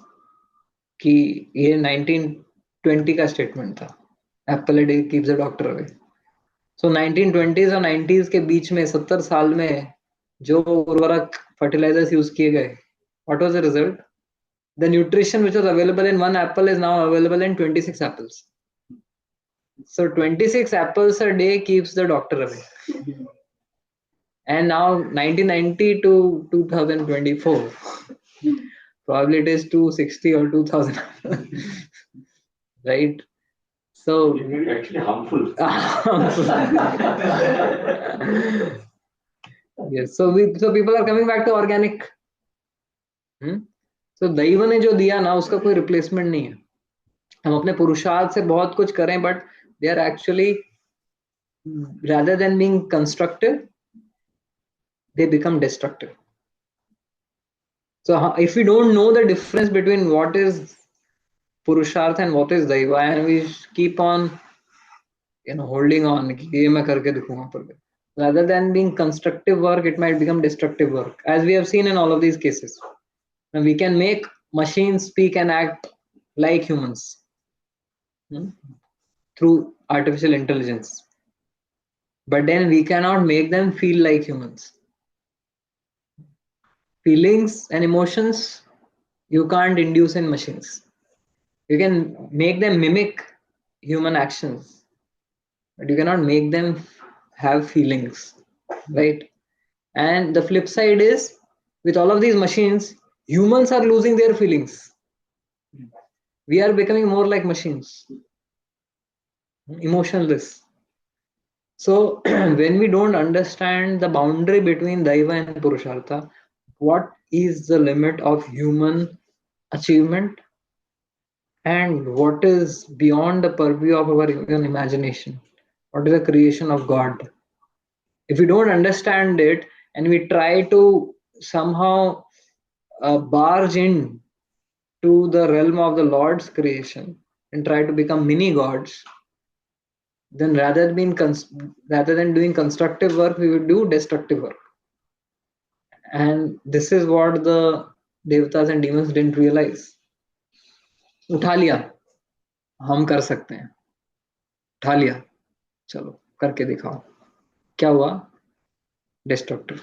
कि ये 1920 का statement था, Apple a day keeps the doctor away. So 1920s और 90s के बीच में 70 साल में जो उर्वरक फर्टिलाइजर्स यूज किए गए, what was the result? The nutrition which was available in one Apple is now available in 26 apples. So 26 apples a day keeps the doctor away. And now 1990 to 2024, probably it is 260 or 2000. Right? So actually harmful. Yes. So people are coming back to organic. So दैव ने जो दिया ना उसका कोई replacement नहीं है. हम अपने पुरुषार्थ से बहुत कुछ करें, but they are actually, rather than being constructive, they become destructive. So if we don't know the difference between what is Purushartha and what is Daiva, and we keep on holding on, ये मैं करके दिखूंगा पर, rather than being constructive work, it might become destructive work, as we have seen in all of these cases. Now, we can make machines speak and act like humans through artificial intelligence, but then we cannot make them feel like humans. Feelings and emotions you can't induce in machines. You can make them mimic human actions, but you cannot make them have feelings, right? And the flip side is, with all of these machines, humans are losing their feelings. We are becoming more like machines, emotionless. So when we don't understand the boundary between Daiva and Purushartha, what is the limit of human achievement and what is beyond the purview of our human imagination, what is the creation of God? If we don't understand it and we try to somehow barge in to the realm of the Lord's creation and try to become mini gods, then rather than doing constructive work, we would do destructive work. And this is what the devatas and demons didn't realize. उठा लिया, हम कर सकते हैं, उठा लिया, चलो करके दिखाओ. क्या हुआ? Destructive.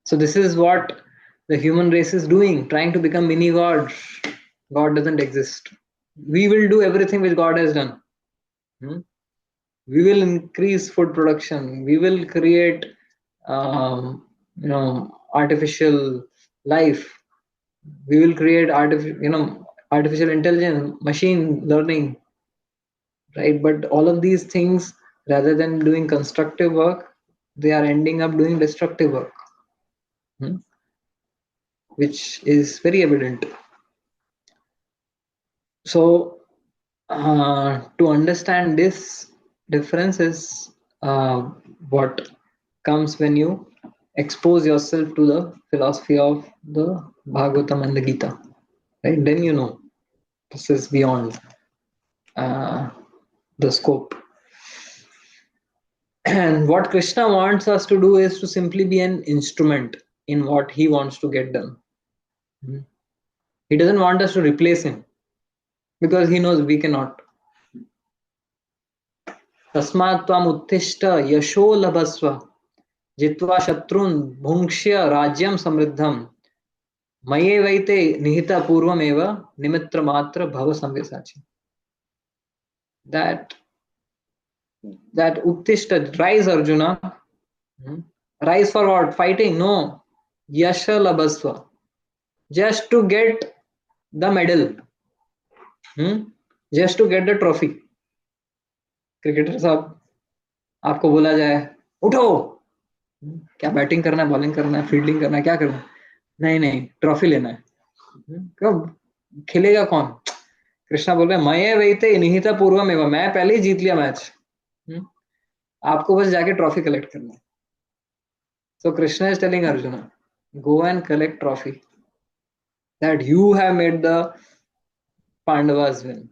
So this is what the human race is doing, trying to become mini gods. God doesn't exist. We will do everything which God has done. We will increase food production. We will create, artificial life. We will create artificial intelligence, machine learning, right? But all of these things, rather than doing constructive work, they are ending up doing destructive work, which is very evident. So, to understand this difference is what comes when you expose yourself to the philosophy of the Bhagavatam and the Gita, right? Then you know this is beyond uh, the scope. And what Krishna wants us to do is to simply be an instrument in what he wants to get done. He doesn't want us to replace him because he knows we cannot. Tasmat tvam uttishta yasho labhasva jitva shatrun bhunksya rajyam samriddham maye vaite nihita purvam eva nimitra matra bhava samvyasachi. That uttishta, rise Arjuna. Rise for what? Fighting? No. Yasha labhasva. Just to get the medal. Just to get the trophy. Cricketer साहब, आपको बोला जाए उठो, क्या batting करना है, bowling करना है, फील्डिंग करना है, क्या करना है? नहीं, ट्रॉफी लेना है. क्यों? खेलेगा कौन? कृष्णा बोल रहे हैं मये वैते निहिता पूर्वम एवं, मैं पहले ही जीत लिया मैच, आपको बस जाके ट्रॉफी कलेक्ट करना है. So Krishna is telling Arjuna, go and collect trophy that you have made the Pandavas win.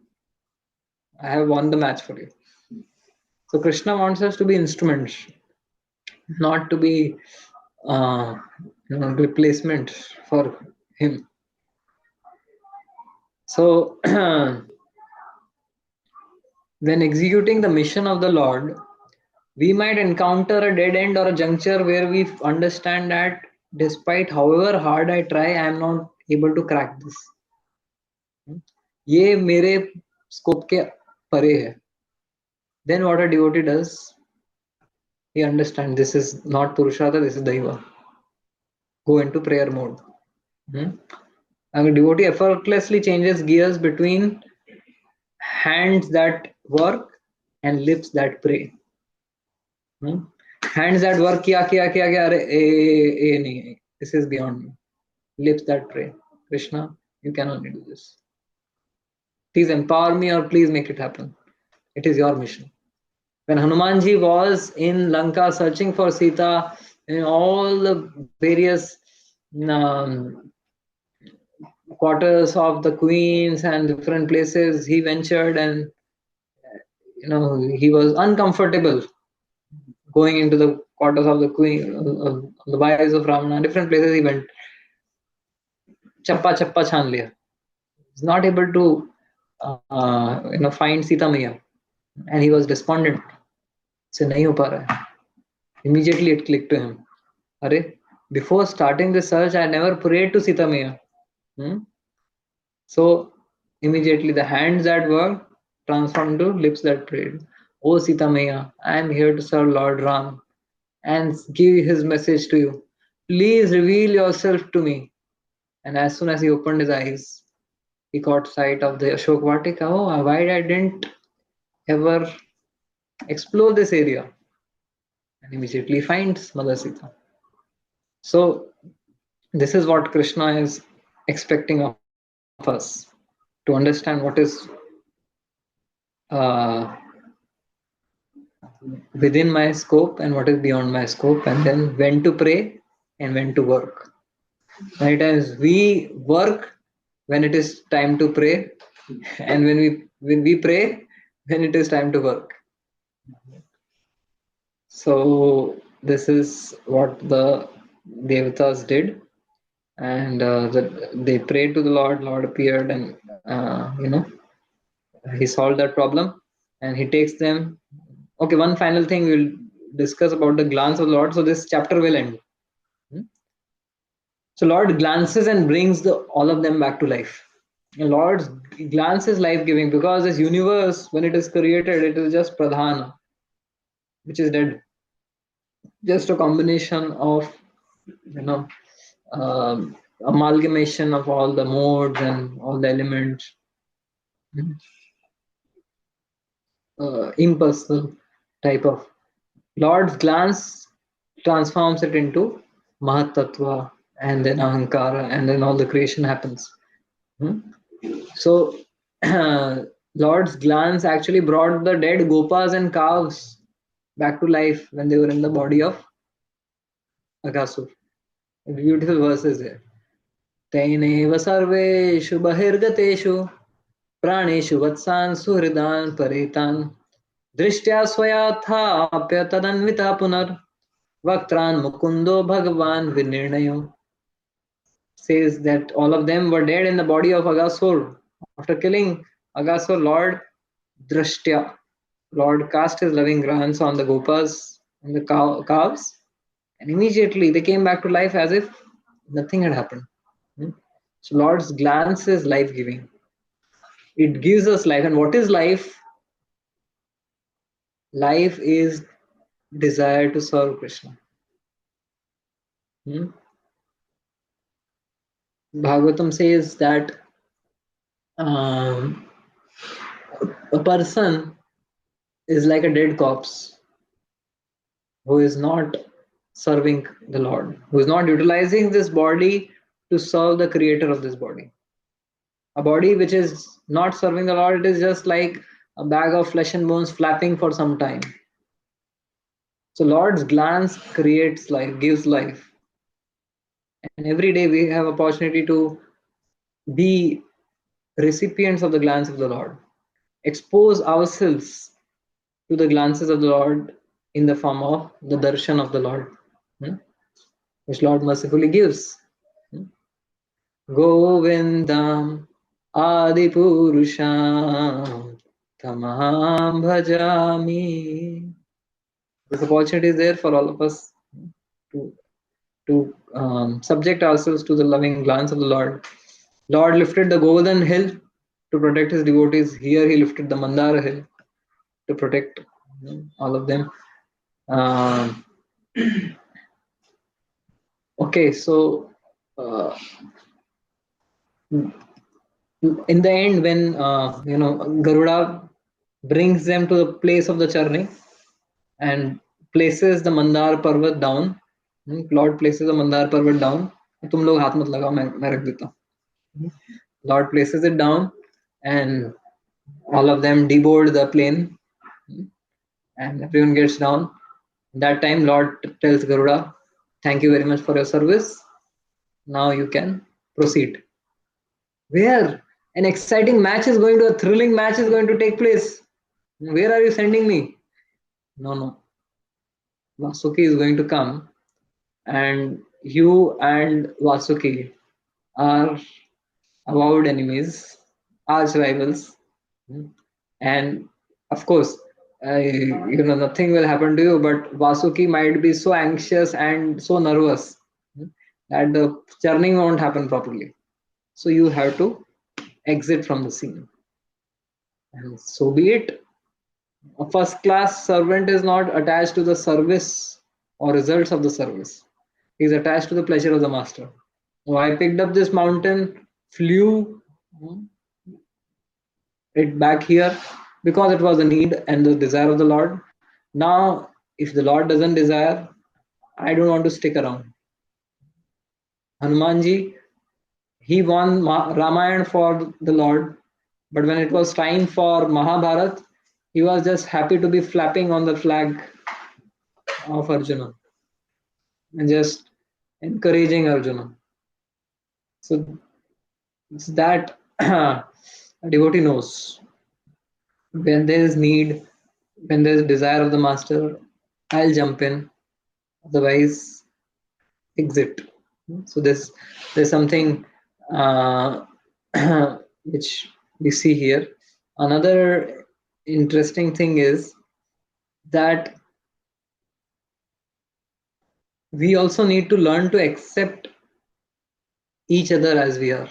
I have won the match for you. So Krishna wants us to be instruments, not to be replacements for him. So when executing the mission of the Lord, we might encounter a dead end or a juncture where we understand that despite however hard I try, I am not able to crack this. ये मेरे scope के परे है. Then what a devotee does, he understands this is not Purushartha, this is Daiva. Go into prayer mode. A devotee effortlessly changes gears between hands that work and lips that pray. Hands that work, kiya, nahi, this is beyond me. Lips that pray, Krishna, you can only do this. Please empower me or please make it happen. It is your mission. When Hanumanji was in Lanka searching for Sita in all the various quarters of the queens and different places, he ventured, and he was uncomfortable going into the quarters of the queen, the wives of Ravana. Different places he went. Chappa chhan liya. He's not able to find Sita Maya, and he was despondent. So nahi ho pa raha hai. Immediately it clicked to him. Arey, before starting the search, I never prayed to Sita Maya. So immediately the hands that worked transformed to lips that prayed. Oh Sita Maya, I am here to serve Lord Ram and give his message to you. Please reveal yourself to me. And as soon as he opened his eyes, he caught sight of the Ashok Vatika. Oh, why I didn't ever explore this area? And immediately finds Mother Sita. So this is what Krishna is expecting of us, to understand what is within my scope and what is beyond my scope, and then when to pray and when to work. Many times we work when it is time to pray, and when we pray when it is time to work. So this is what the Devatas did, and they prayed to the Lord. Lord appeared, and he solved that problem, and he takes them. Okay, one final thing we'll discuss about the glance of the Lord. So this chapter will end. So Lord glances and brings all of them back to life. And Lord's glance is life-giving because this universe, when it is created, it is just pradhana, which is dead. Just a combination of, you know, amalgamation of all the modes and all the elements, impersonal type of. Lord's glance transforms it into Mahatattva and then Ahankara, and then all the creation happens. Hmm? So, Lord's glance actually brought the dead gopas and cows back to life when they were in the body of Aghasur. Beautiful verses here. तैनेव सर्वेषु बहिर्गतेषु प्राणेषु वत्सान् सुहृदान् परितान् दृष्ट्या स्वयाथाप्य तदन्विता पुनर्वक्त्रान् मुकुन्दो भगवान् विनिर्णयो. Says that all of them were dead in the body of Aghasur. After killing Aghasur, Lord Drishtya, Lord cast his loving glance on the gopas and the calves, and immediately they came back to life as if nothing had happened. Hmm? So Lord's glance is life-giving. It gives us life. And what is life? Life is desire to serve Krishna. Hmm? Bhagavatam says that um, a person is like a dead corpse who is not serving the Lord, who is not utilizing this body to serve the creator of this body. A body which is not serving the Lord, it is just like a bag of flesh and bones flapping for some time. So Lord's glance creates life, gives life. And every day we have opportunity to be recipients of the glance of the Lord. Expose ourselves to the glances of the Lord in the form of the darshan of the Lord, which Lord mercifully gives. Govindam Adipurusham Tamaham Bhajami. This opportunity is there for all of us to subject ourselves to the loving glance of the Lord. Lord lifted the Govardhan hill to protect his devotees. Here he lifted the Mandara hill to protect all of them. Okay, so in the end, when Garuda brings them to the place of the Churning and places the Mandar Parvat down, Lord places the Mandar Parvat down. तुम लोग हाथ मत लगाओ, मैं रख देता हूँ. Lord places it down, and all of them deboard the plane, and everyone gets down. That time, Lord tells Garuda, "Thank you very much for your service. Now you can proceed." Where an exciting match is going to, a thrilling match is going to take place. Where are you sending me? No, no. Vasuki is going to come, and you and Vasuki are avowed enemies, arch rivals, and of course, nothing will happen to you. But Vasuki might be so anxious and so nervous that the churning won't happen properly. So you have to exit from the scene, and so be it. A first class servant is not attached to the service or results of the service. He is attached to the pleasure of the master. So I picked up this mountain, flew it back here because it was the need and the desire of the Lord. Now, if the Lord doesn't desire, I don't want to stick around. Hanumanji, he won Ramayana for the Lord, but when it was time for Mahabharat, he was just happy to be flapping on the flag of Arjuna and just encouraging Arjuna. So it's that a devotee knows when there is need, when there is desire of the master, I'll jump in. Otherwise, exit. So there's something uh, which we see here. Another interesting thing is that we also need to learn to accept each other as we are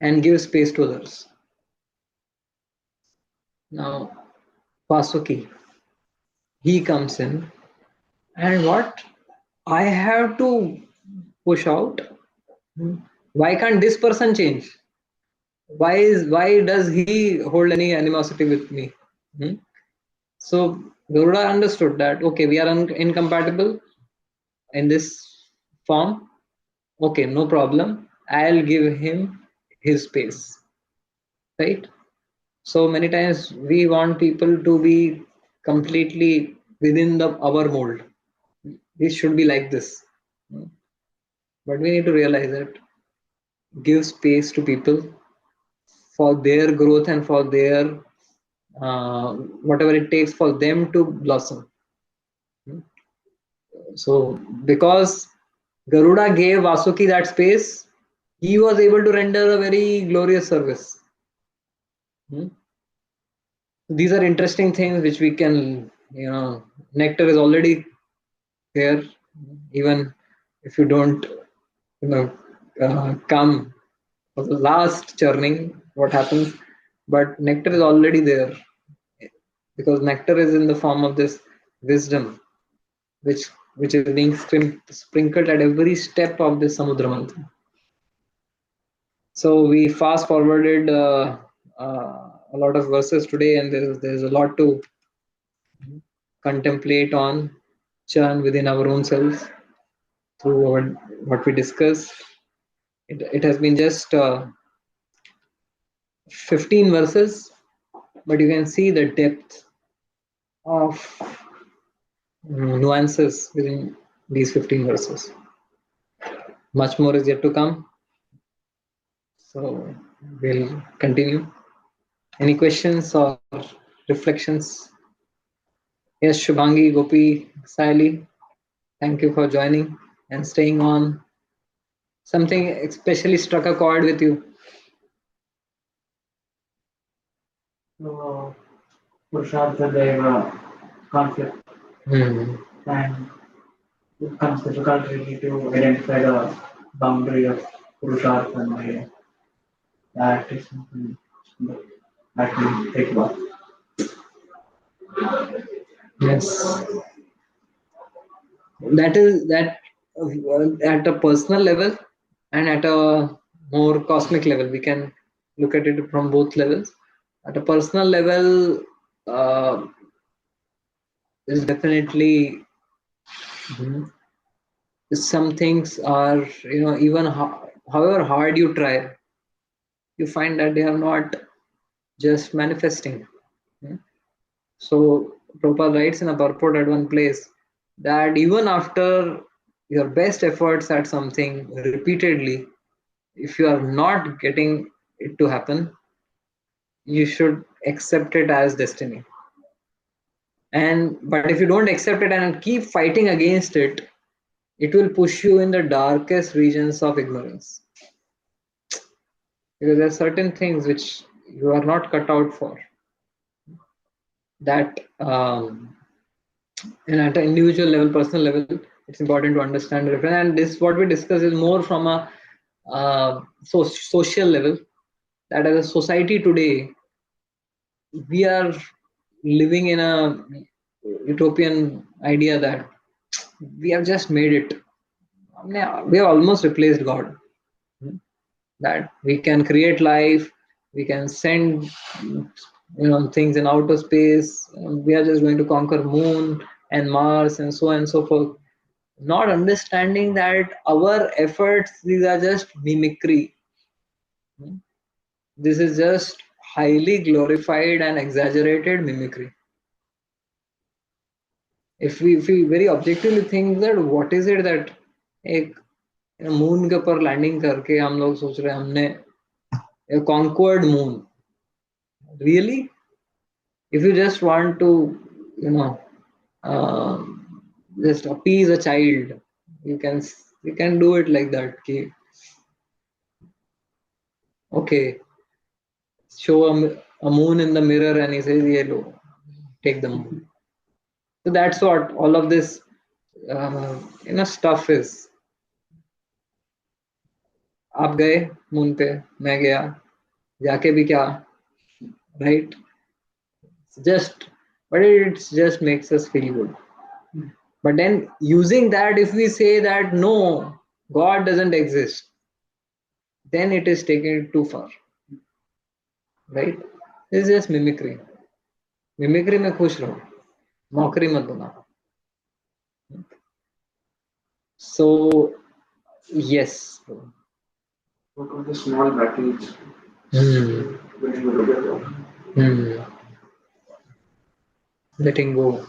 and give space to others. Now, Vasuki, he comes in, and what I have to push out. Why can't this person change? Why does he hold any animosity with me? Hmm? So Garuda understood that okay, we are incompatible in this form. Okay, no problem. I'll give him his space. Right? So many times we want people to be completely within our mold. This should be like this. But we need to realize that give space to people for their growth and for their whatever it takes for them to blossom. So because Garuda gave Vasuki that space, he was able to render a very glorious service. These are interesting things which we can, nectar is already there. Even if you don't, come for the last churning, what happens? But nectar is already there because nectar is in the form of this wisdom, which which is being sprinkled at every step of this Samudra Manthan. So we fast forwarded a lot of verses today, and there's a lot to contemplate on, churn within our own selves through what we discussed. It has been just 15 verses, but you can see the depth of nuances within these 15 verses. Much more is yet to come. So we'll continue. Any questions or reflections? Yes, Shubhangi, Gopi, Sally, thank you for joining and staying on. Something especially struck a chord with you. So, Purushartha Daiva conflict, and it becomes difficult really to identify the boundary of Purushartha and Daiva. That is something that we take about. Yes, that is that at a personal level and at a more cosmic level. We can look at it from both levels. At a personal level, is definitely some things are even however hard you try, you find that they are not just manifesting. So Prabhupada writes in a purport at one place that even after your best efforts at something repeatedly, if you are not getting it to happen, you should accept it as destiny. And but if you don't accept it and keep fighting against it, it will push you in the darkest regions of ignorance. Because there are certain things which you are not cut out for. That and at an individual level, personal level, it's important to understand the difference. And this, what we discuss, is more from a social level. That as a society today, we are living in a utopian idea that we have just made it. We have almost replaced God. That we can create life, we can send things in outer space. We are just going to conquer moon and Mars and so on and so forth, not understanding that our efforts, these are just mimicry. This is just highly glorified and exaggerated mimicry. If we very objectively think that what is it that एक moon के ऊपर landing करके हम लोग सोच रहे हैं हमने conquered moon. Really? If you just want to uh, just appease a child, you can do it like that. Okay, show a moon in the mirror and he says, "Yellow, take the moon." So that's what all of this stuff is. आप गए moon पे, मैं गया, जाके भी क्या, right? Just, but it just makes us feel good. But then using that, if we say that no, God doesn't exist, then it is taken it too far, right? It's just mimicry. Mimicry में खुश रहो, मौकरी मत बनाओ. So yes. What are the small battles? Letting go.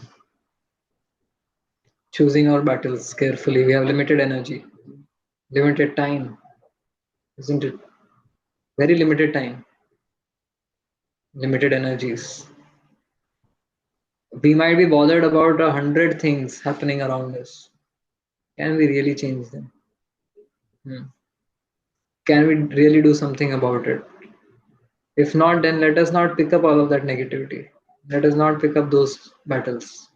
Choosing our battles carefully. We have limited energy, limited time, isn't it? Very limited time, limited energies. We might be bothered about 100 things happening around us. Can we really change them? Can we really do something about it? If not, then let us not pick up all of that negativity. Let us not pick up those battles.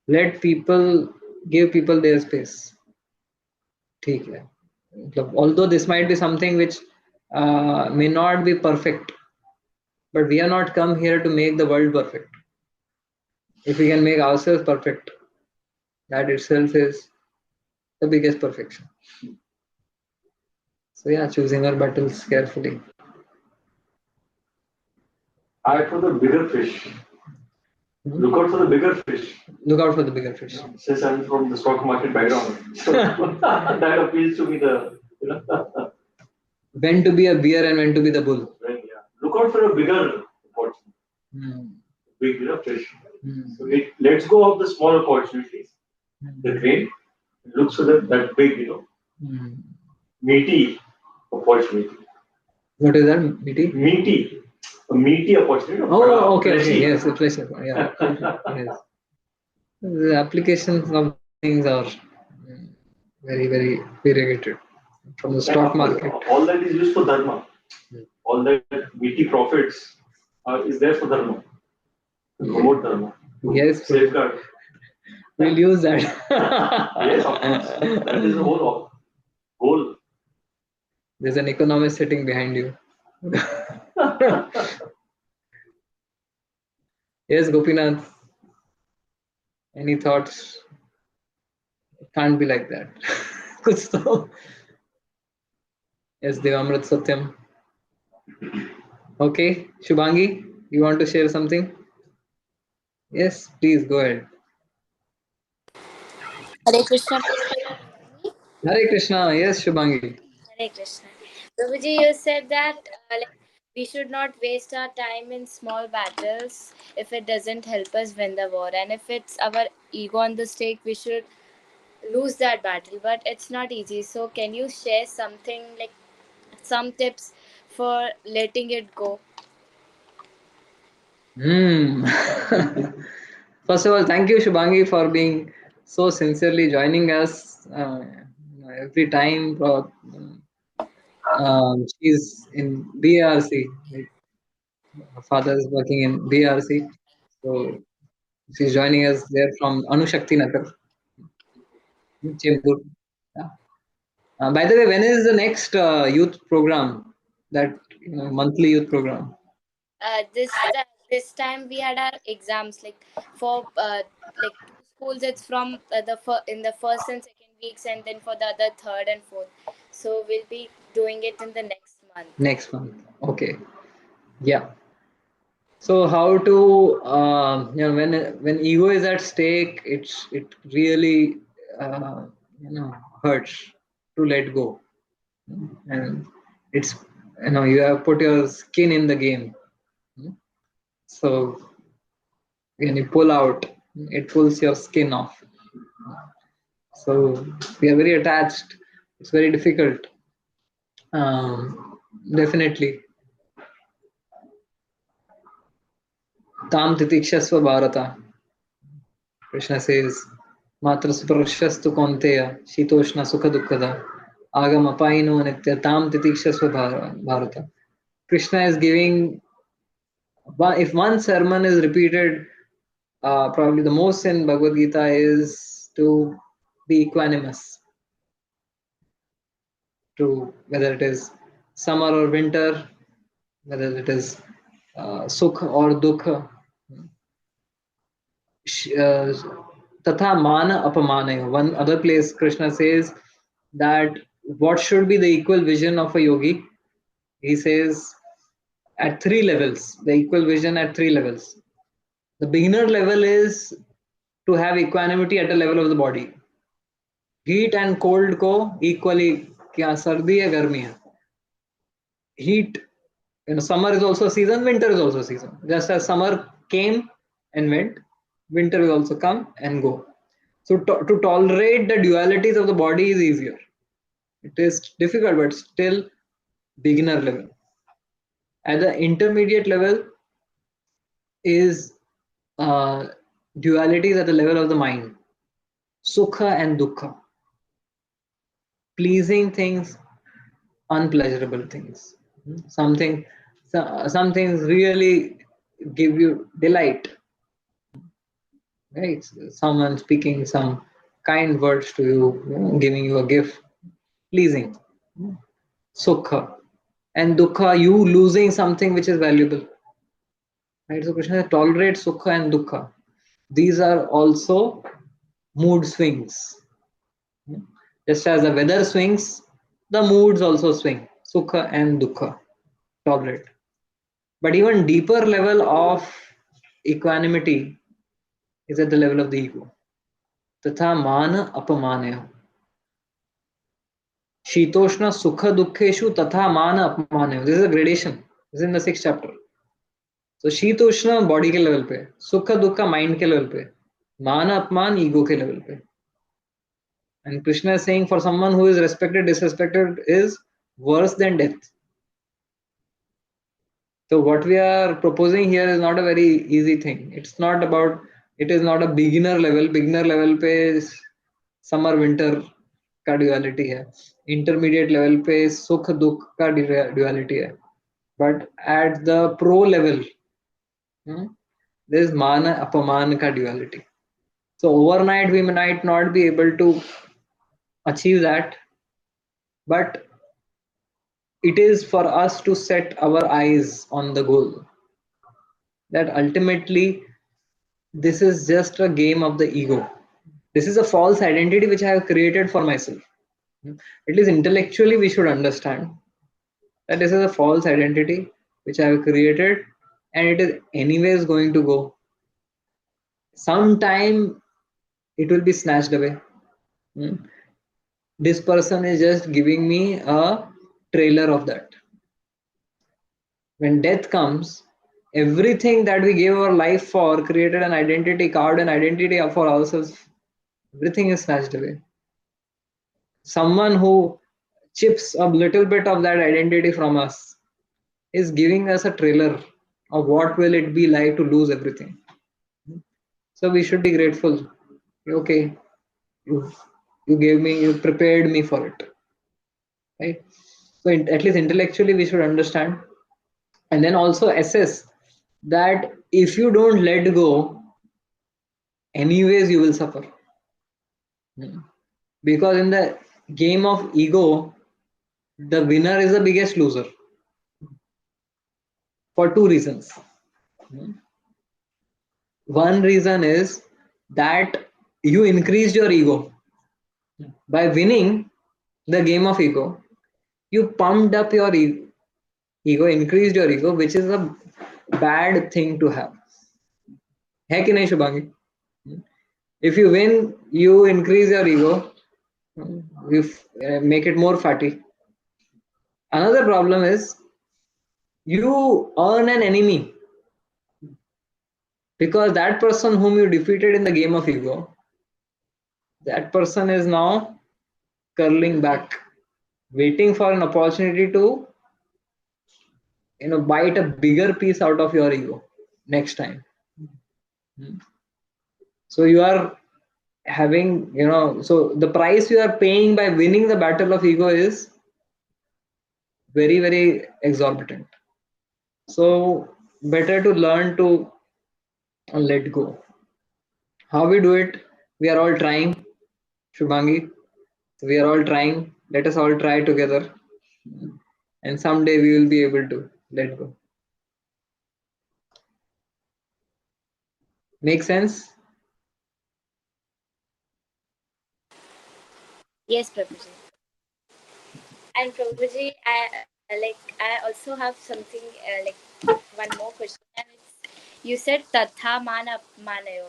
Let people, give people their space. ठीक है. Although this might be something which may not be perfect, but we are not come here to make the world perfect. If we can make ourselves perfect, that itself is the biggest perfection. So yeah, choosing our battles carefully. Eye for the bigger fish. Look out for the bigger fish. Look out for the bigger fish. Since I'm from the stock market background, so that appeals to me. When to be a bear and when to be the bull. Yeah. Look out for a bigger opportunity. Bigger fish. So it lets go of the small opportunities. The grain looks for that big, meaty opportunity. What is that? Meaty? Meaty. A meaty opportunity. Oh, okay, okay. Yes, a pleasure. Yeah. Yes. The applications of things are very, very variegated from the stock market. All that is used for dharma. All that meaty profits is there for dharma. To promote dharma. Yes. Safeguard. We'll use that. Yes, of course. That is the whole goal. There's an economist sitting behind you. Yes, Gopinath. Any thoughts? It can't be like that. Kuch to. Yes, Devamrit Satyam. Okay, Shubhangi, you want to share something? Yes, please go ahead. Hare Krishna. Hare Krishna. Yes, Shubhangi. Hare Krishna. Prabhuji, you said that we should not waste our time in small battles if it doesn't help us win the war. And if it's our ego on the stake, we should lose that battle. But it's not easy. So, can you share something like some tips for letting it go? First of all, thank you, Shubhangi, for being so sincerely joining us every time. She's in BRC. Right? Her father is working in BRC, so she's joining us there from Anushakti Nagar, Chembur. Yeah. By the way, when is the next youth program? That monthly youth program? This time we had our exams for like two schools. It's from in the first and second weeks, and then for the other third and fourth. So we'll be doing it in the next month. Next month. Okay. Yeah. So how to when ego is at stake, it really hurts to let go, and it's you have put your skin in the game. So when you pull out, it pulls your skin off. So we are very attached. It's very difficult. Definitely. Tam titikshasva bharata. Krishna says, Matra sprashyastu konteya, shitoshna sukha dukkada, agam apaino nitya tam titikshasva bharata. Krishna is giving, if one sermon is repeated, probably the most in Bhagavad Gita is to be equanimous, to whether it is summer or winter, whether it is sukh or dukha. Tatha mana apamanayo. One other place Krishna says that what should be the equal vision of a yogi? He says at three levels, the equal vision at three levels. The beginner level is to have equanimity at the level of the body. Heat and cold ko equally, kya sardi hai garmi hai. Heat, summer is also a season, winter is also a season. Just as summer came and went, winter will also come and go. So to tolerate the dualities of the body is easier. It is difficult, but still beginner level. At the intermediate level is dualities at the level of the mind. Sukha and dukkha. Pleasing things, unpleasurable things. Some things really give you delight. Right? Someone speaking some kind words to you, giving you a gift, pleasing. Sukha. And dukkha, you losing something which is valuable. Right? So Krishna tolerates sukha and dukkha. These are also mood swings. Just as the weather swings, the moods also swing. Sukha and dukkha. Tolerate. But even deeper level of equanimity is at the level of the ego. Tatha mana apamanaya. Shitoshna sukha dukkheshu tatha mana apamanaya. This is a gradation. This is in the 6th chapter. So शीतोष्ण body के level पे, सुख दुख mind के level पे, मान अपमान ego के लेवल पे. And Krishna is saying for someone who is respected, disrespected is worse than death. So what we are proposing here is not a very easy thing. It is not a beginner level. Beginner level पे summer winter का duality है. Intermediate level पे सुख दुख का duality है. But at the pro level, there is mana apaman ka duality. So overnight we might not be able to achieve that, but it is for us to set our eyes on the goal. That ultimately this is just a game of the ego. This is a false identity which I have created for myself. At least intellectually we should understand that this is a false identity which I have created, and it is anyways going to go. Sometime it will be snatched away. This person is just giving me a trailer of that. When death comes, everything that we gave our life for, created an identity, carved an identity for ourselves, everything is snatched away. Someone who chips a little bit of that identity from us is giving us a trailer of what will it be like to lose everything. So we should be grateful. Okay, you prepared me for it. Right? So at least intellectually we should understand, and then also assess that if you don't let go, anyways you will suffer. Because in the game of ego, the winner is the biggest loser for two reasons. One reason is that you increased your ego. By winning the game of ego, you pumped up your ego, increased your ego, which is a bad thing to have. है कि नहीं Shubhangi? If you win, you increase your ego, you make it more fatty. Another problem is you earn an enemy, because that person whom you defeated in the game of ego, that person is now curling back, waiting for an opportunity to bite a bigger piece out of your ego next time. So you are having, so the price you are paying by winning the battle of ego is very, very exorbitant. So better to learn to let go. How we do it? We are all trying, Shubhangi. We are all trying. Let us all try together, and someday we will be able to let go. Make sense? Yes, Prabhuji. And Prabhuji, I also have something one more question. And you said tatha mana manayo.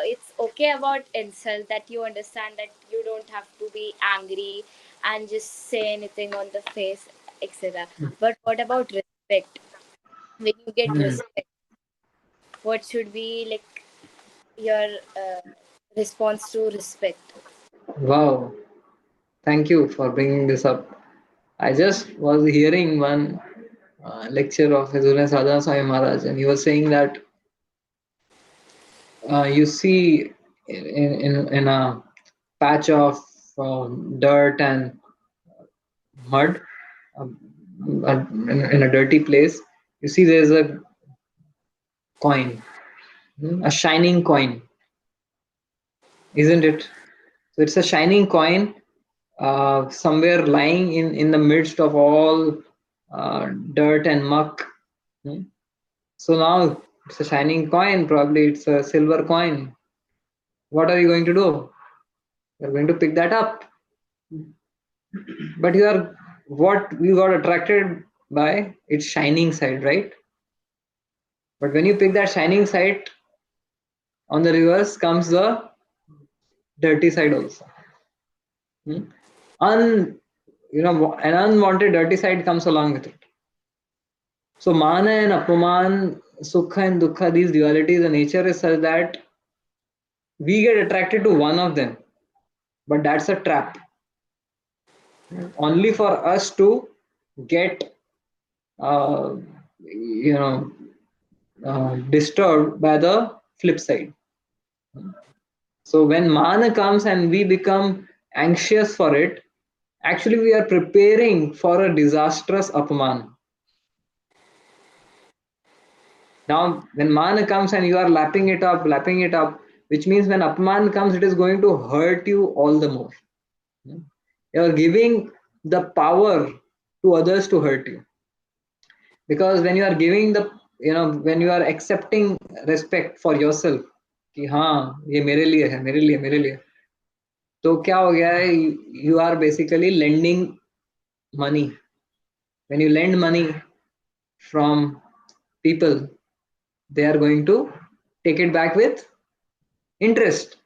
It's okay about insult, that you understand that you don't have to be angry and just say anything on the face, etc. But what about respect? When you get respect, what should be like your response to respect? Wow. Thank you for bringing this up. I just was hearing one lecture of His Holiness Radha Swami Maharaj, and he was saying that you see in a patch of dirt and mud, in a dirty place, you see there's a coin, a shining coin, isn't it? So it's a shining coin somewhere lying in the midst of all dirt and muck. Hmm. So now it's a shining coin, probably it's a silver coin. What are you going to do? You're going to pick that up. But what you got attracted by its shining side, right? But when you pick that shining side, on the reverse comes the dirty side also. Hmm? An unwanted dirty side comes along with it. So mana and apaman, sukha and dukkha, these dualities, the nature is such that we get attracted to one of them, but that's a trap. Only for us to get, uh, disturbed by the flip side. So when mana comes and we become anxious for it, actually we are preparing for a disastrous apaman. Now, when mana comes and you are lapping it up, which means when apaman comes, it is going to hurt you all the more. You are giving the power to others to hurt you. Because when you are giving when you are accepting respect for yourself, कि हाँ ये मेरे लिए है, मेरे लिए, तो क्या हो गया है? You are basically lending money. When you lend money from people, they are going to take it back with interest.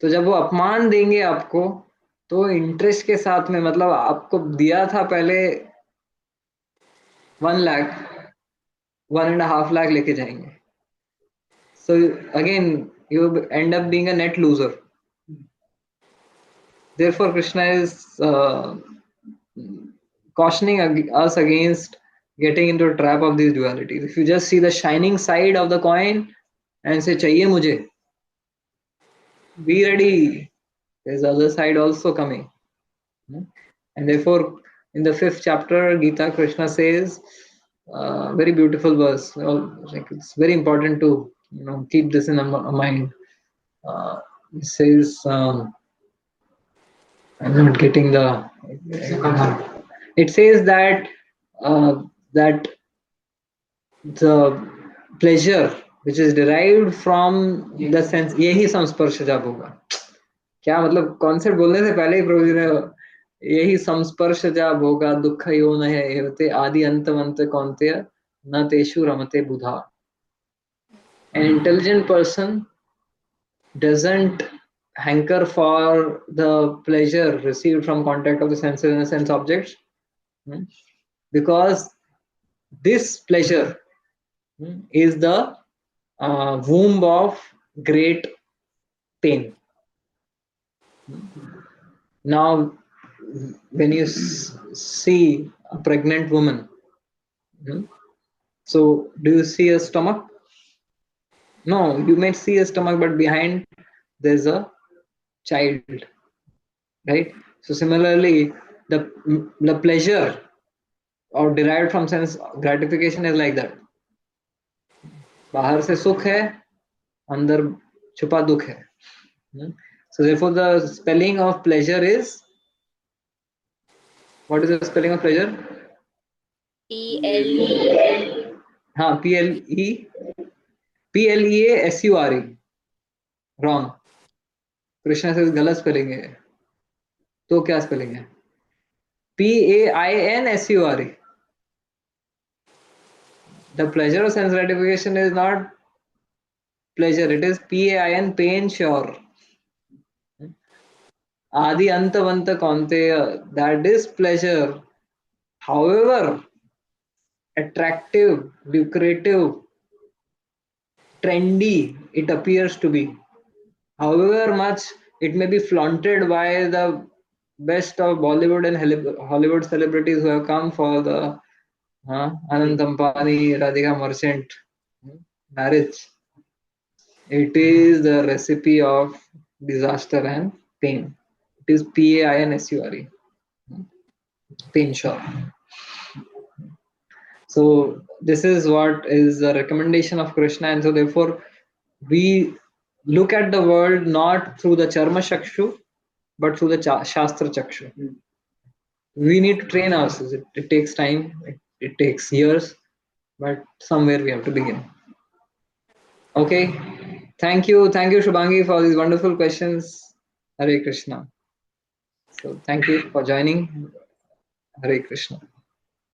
तो जब वो अपमान देंगे आपको, तो इंटरेस्ट के साथ में, मतलब आपको दिया था पहले 1 लाख, 1.5 लाख लेके जाएंगे. So again, you end up being a net loser. Therefore, Krishna is cautioning us against getting into a trap of these dualities. If you just see the shining side of the coin and say, "Chahiye mujhe," be ready. There's the other side also coming. And therefore, in the 5th chapter, Gita, Krishna says, very beautiful verse. It's very important to keep this in our mind. It says, I'm not getting the. It says that that the pleasure which is derived from the sense, यही संस्पर्शजा भोगा. क्या मतलब concept बोलने से पहले ही प्रभु जी ने यही संस्पर्शजा भोगा दुख यो न है एवते आदि अंतवंत कौन्तेय न तेषु रमते बुधा. An intelligent person doesn't hanker for the pleasure received from contact of the senses and the sense objects, because this pleasure is the womb of great pain. Now, when you see a pregnant woman, so do you see a stomach? No, you may see a stomach, but behind there's a child, right? So similarly, the pleasure or derived from sense gratification is like that. बाहर से सुख है, अंदर छुपा दुख है. So therefore, the spelling of pleasure is What is the spelling of pleasure? PLE. हाँ, PLEASURE. Wrong. Krishna says गलत spelling है. तो क्या spelling है? PAINSURE. The pleasure of sense gratification is not pleasure. It is PAIN, pain sure. Adi Antavanta Kaunteya. That is pleasure. However attractive, lucrative, trendy it appears to be, however much it may be flaunted by the best of Bollywood and Hollywood celebrities who have come for the Anand Ambani, Radhika Merchant marriage, it is the recipe of disaster and pain. It is PAINSURE, pain sure. So this is what is the recommendation of Krishna, and so therefore we look at the world not through the Charma Chakshu, but through the Shastra Chakshu. We need to train ourselves. It takes time, it takes years, but somewhere we have to begin. Okay. Thank you, Shubhangi, for these wonderful questions. Hare Krishna. So thank you for joining. Hare Krishna.